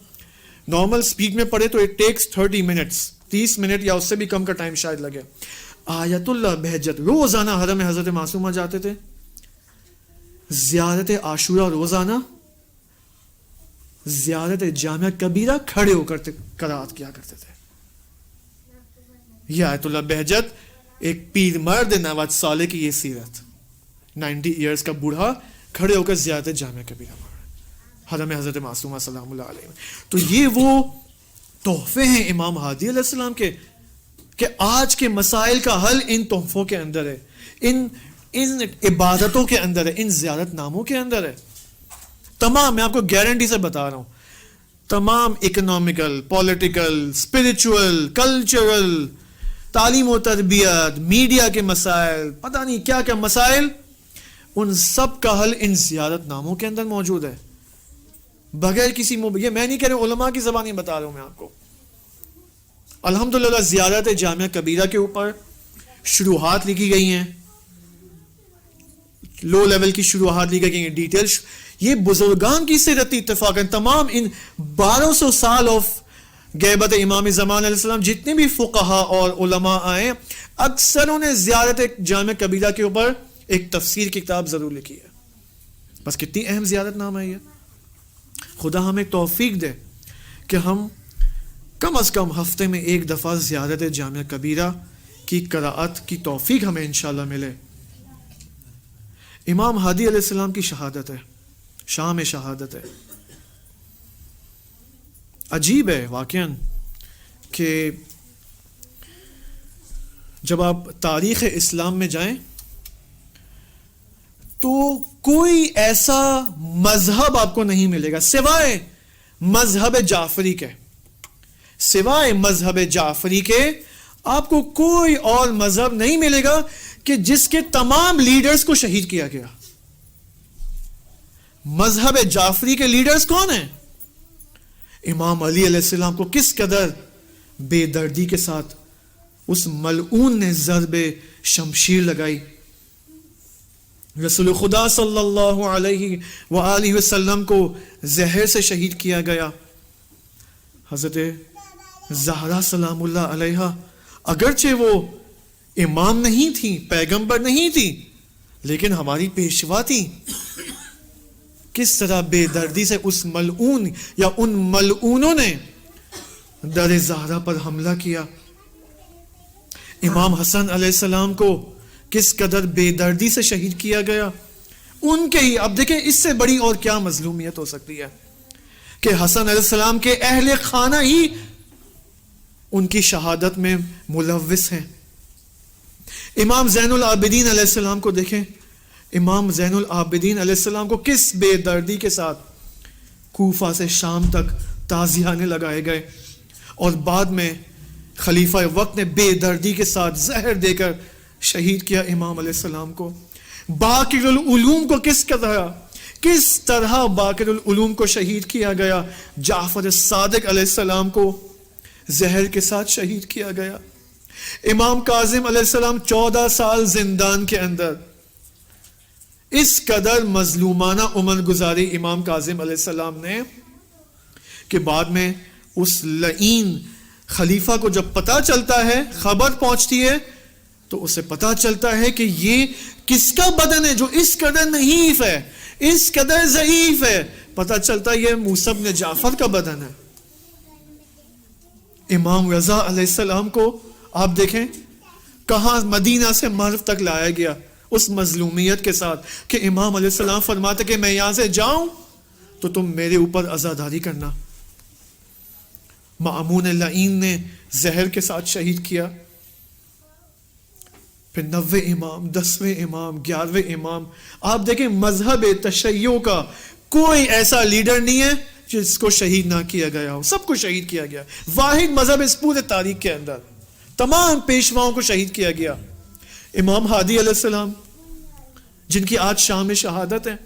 A: نارمل سپیڈ میں پڑھے تو اٹ ٹیکس 30 منٹس، 30 منٹ یا اس سے بھی کم کا ٹائم شاید لگے. آیت اللہ بہجت روزانہ حرم حضرت معصومہ جاتے تھے، زیارت عاشورہ روزانہ، زیارت جامعہ کبیرہ کھڑے ہو کر قرائت کیا کرتے تھے. یہ آیت اللہ بہجت ایک پیر مرد 90 سالے کی یہ سیرت، 90 ایئرز کا بوڑھا کھڑے ہو کر زیارت جامعہ کبیرہ پڑھ رہے حرم حضرت معصومہ سلام اللہ علیہ. تو یہ وہ تحفے ہیں امام ہادی علیہ السلام کے کہ آج کے مسائل کا حل ان تحفوں کے اندر ہے، ان عبادتوں کے اندر ہے، ان زیارت ناموں کے اندر ہے. تمام، میں آپ کو گارنٹی سے بتا رہا ہوں، تمام اکنامیکل، پولیٹیکل، اسپرچول، کلچرل، تعلیم و تربیت، میڈیا کے مسائل، پتہ نہیں کیا کیا مسائل، ان سب کا حل ان زیارت ناموں کے اندر موجود ہے. بغیر کسی یہ میں نہیں کہہ رہا، علماء کی زبانی بتا رہا ہوں میں آپ کو. الحمدللہ زیارت جامعہ کبیرہ کے اوپر شروحات لکھی گئی ہیں، لو لیول کی شروحات لکھی گئی ہیں، ڈیٹیل. یہ بزرگان کی سیرت اتفاقاً تمام ان 1200 سال آف غیبت امام زمان علیہ السلام جتنے بھی فقہا اور علماء آئے، اکثروں نے زیارت جامع کبیرہ کے اوپر ایک تفسیر کی کتاب ضرور لکھی ہے. بس کتنی اہم زیارت نام ہے یہ. خدا ہمیں توفیق دے کہ ہم کم از کم ہفتے میں ایک دفعہ زیارت جامع کبیرہ کی قراءت کی توفیق ہمیں انشاءاللہ ملے. امام ہادی علیہ السلام کی شہادت ہے, شام شہادت ہے. عجیب ہے واقعاً کہ جب آپ تاریخ اسلام میں جائیں تو کوئی ایسا مذہب آپ کو نہیں ملے گا سوائے مذہب جعفری کے, سوائے مذہب جعفری کے آپ کو کوئی اور مذہب نہیں ملے گا کہ جس کے تمام لیڈرز کو شہید کیا گیا. مذہب جعفری کے لیڈرز کون ہیں؟ امام علی علیہ السلام کو کس قدر بے دردی کے ساتھ اس ملعون نے ضرب شمشیر لگائی. رسول خدا صلی اللہ علیہ وآلہ وسلم کو زہر سے شہید کیا گیا. حضرت زہرا سلام اللہ علیہا اگرچہ وہ امام نہیں تھی, پیغمبر نہیں تھی, لیکن ہماری پیشوا تھی. کس طرح بے دردی سے اس ملعون یا ان ملعونوں نے در زہرا پر حملہ کیا. امام حسن علیہ السلام کو کس قدر بے دردی سے شہید کیا گیا. ان کے ہی, اب دیکھیں اس سے بڑی اور کیا مظلومیت ہو سکتی ہے کہ حسن علیہ السلام کے اہل خانہ ہی ان کی شہادت میں ملوث ہیں. امام زین العابدین علیہ السلام کو دیکھیں, امام زین العابدین علیہ السلام کو کس بے دردی کے ساتھ کوفہ سے شام تک تعزیانے لگائے گئے اور بعد میں خلیفہ وقت نے بے دردی کے ساتھ زہر دے کر شہید کیا امام علیہ السلام کو. باقر العلوم کو کس طرح باقر العلوم کو شہید کیا گیا. جعفر صادق علیہ السلام کو زہر کے ساتھ شہید کیا گیا. امام کاظم علیہ السلام 14 سال زندان کے اندر. اس قدر مظلومانہ عمر گزاری امام کاظم علیہ السلام نے کہ بعد میں اس لعین خلیفہ کو جب پتہ چلتا ہے, خبر پہنچتی ہے, تو اسے پتہ چلتا ہے کہ یہ کس کا بدن ہے جو اس قدر نحیف ہے, اس قدر ضعیف ہے. پتہ چلتا ہے یہ موسیٰ بن جعفر کا بدن ہے. امام رضا علیہ السلام کو آپ دیکھیں کہاں مدینہ سے مرو تک لایا گیا اس مظلومیت کے ساتھ کہ امام علیہ السلام فرماتے کہ میں یہاں سے جاؤں تو تم میرے اوپر عزاداری کرنا. مأمون لعین نے زہر کے ساتھ شہید کیا. پھر 90 امام, 10ویں امام, 11ویں امام. آپ دیکھیں مذہب تشیع کا کوئی ایسا لیڈر نہیں ہے جس کو شہید نہ کیا گیا ہو, سب کو شہید کیا گیا. واحد مذہب اس پورے تاریخ کے اندر تمام پیشواؤں کو شہید کیا گیا. امام ہادی علیہ السلام جن کی آج شام شہادت ہے,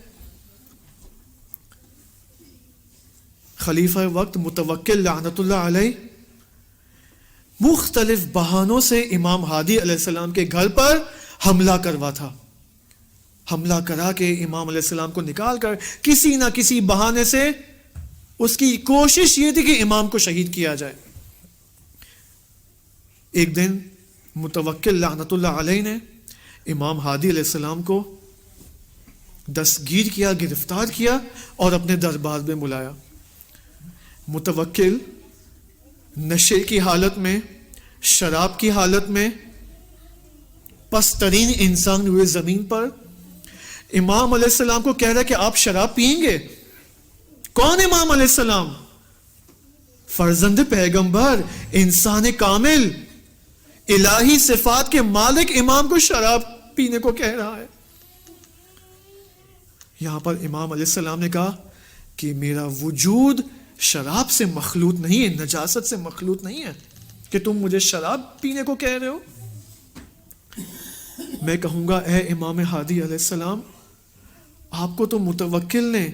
A: خلیفہ وقت متوکل لعنت اللہ علیہ مختلف بہانوں سے امام ہادی علیہ السلام کے گھر پر حملہ کروا تھا. حملہ کرا کے امام علیہ السلام کو نکال کر کسی نہ کسی بہانے سے اس کی کوشش یہ تھی کہ امام کو شہید کیا جائے. ایک دن متوکل لعنت اللہ علیہ نے امام ہادی علیہ السلام کو دستگیر کیا, گرفتار کیا اور اپنے دربار میں بلایا. متوکل نشے کی حالت میں, شراب کی حالت میں, پسترین انسان ہوئے زمین پر امام علیہ السلام کو کہہ رہا ہے کہ آپ شراب پیئیں گے. کون امام علیہ السلام؟ فرزند پیغمبر, انسان کامل, الہی صفات کے مالک امام کو شراب پینے کو کہہ رہا ہے. یہاں پر امام علیہ السلام نے کہا کہ میرا وجود شراب سے مخلوط نہیں ہے, نجاست سے مخلوط نہیں ہے کہ تم مجھے شراب پینے کو کہہ رہے ہو. میں کہوں گا اے امام ہادی علیہ السلام, آپ کو تو متوکل نے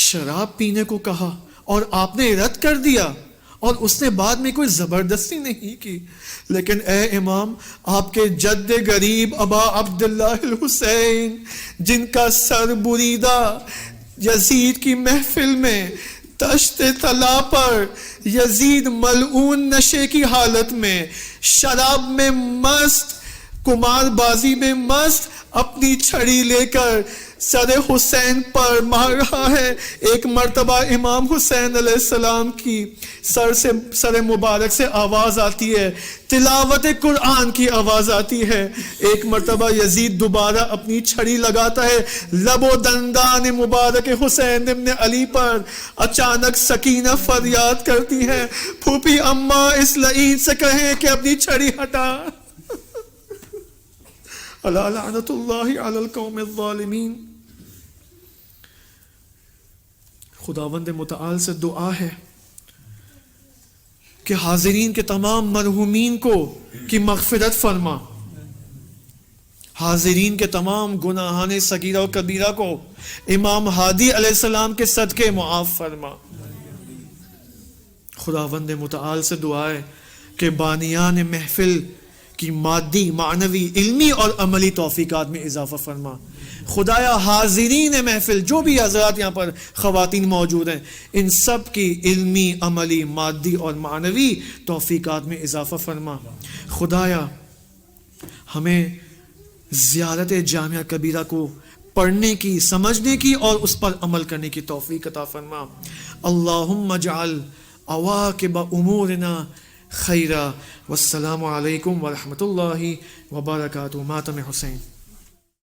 A: شراب پینے کو کہا اور آپ نے رد کر دیا اور اس نے بعد میں کوئی زبردستی نہیں کی, لیکن اے امام آپ کے جد غریب ابا عبداللہ الحسین جن کا سر بریدہ یزید کی محفل میں تشت طلا پر یزید ملعون نشے کی حالت میں شراب میں مست کمار بازی میں مست اپنی چھڑی لے کر سر حسین پر مار رہا ہے. ایک مرتبہ امام حسین علیہ السلام کی سر مبارک سے آواز آتی ہے, تلاوت قرآن کی آواز آتی ہے. ایک مرتبہ یزید دوبارہ اپنی چھڑی لگاتا ہے لب و دندان مبارک حسین ابن علی پر. اچانک سکینہ فریاد کرتی ہے, پھوپھی اماں اس لعین سے کہیں کہ اپنی چھڑی ہٹا. الا لعنت اللہ علی القوم الظالمین. خداوند متعال سے دعا ہے کہ حاضرین کے تمام مرحومین کو کی مغفرت فرما, حاضرین کے تمام گناہان صغیرہ و کبیرہ کو امام ہادی علیہ السلام کے صدقے معاف فرما. خداوند متعال سے دعا ہے کہ بانیان محفل کی مادی, معنوی, علمی اور عملی توفیقات میں اضافہ فرما. خدایا حاضرین محفل جو بھی حضرات یہاں پر خواتین موجود ہیں, ان سب کی علمی, عملی, مادی اور معنوی توفیقات میں اضافہ فرما. خدایا ہمیں زیارت جامعہ کبیرہ کو پڑھنے کی, سمجھنے کی اور اس پر عمل کرنے کی توفیق عطا فرما. اللہم اجعل عواقب امورنا خیرا. والسلام علیکم ورحمۃ اللہ وبرکاتہ. ماتم حسین.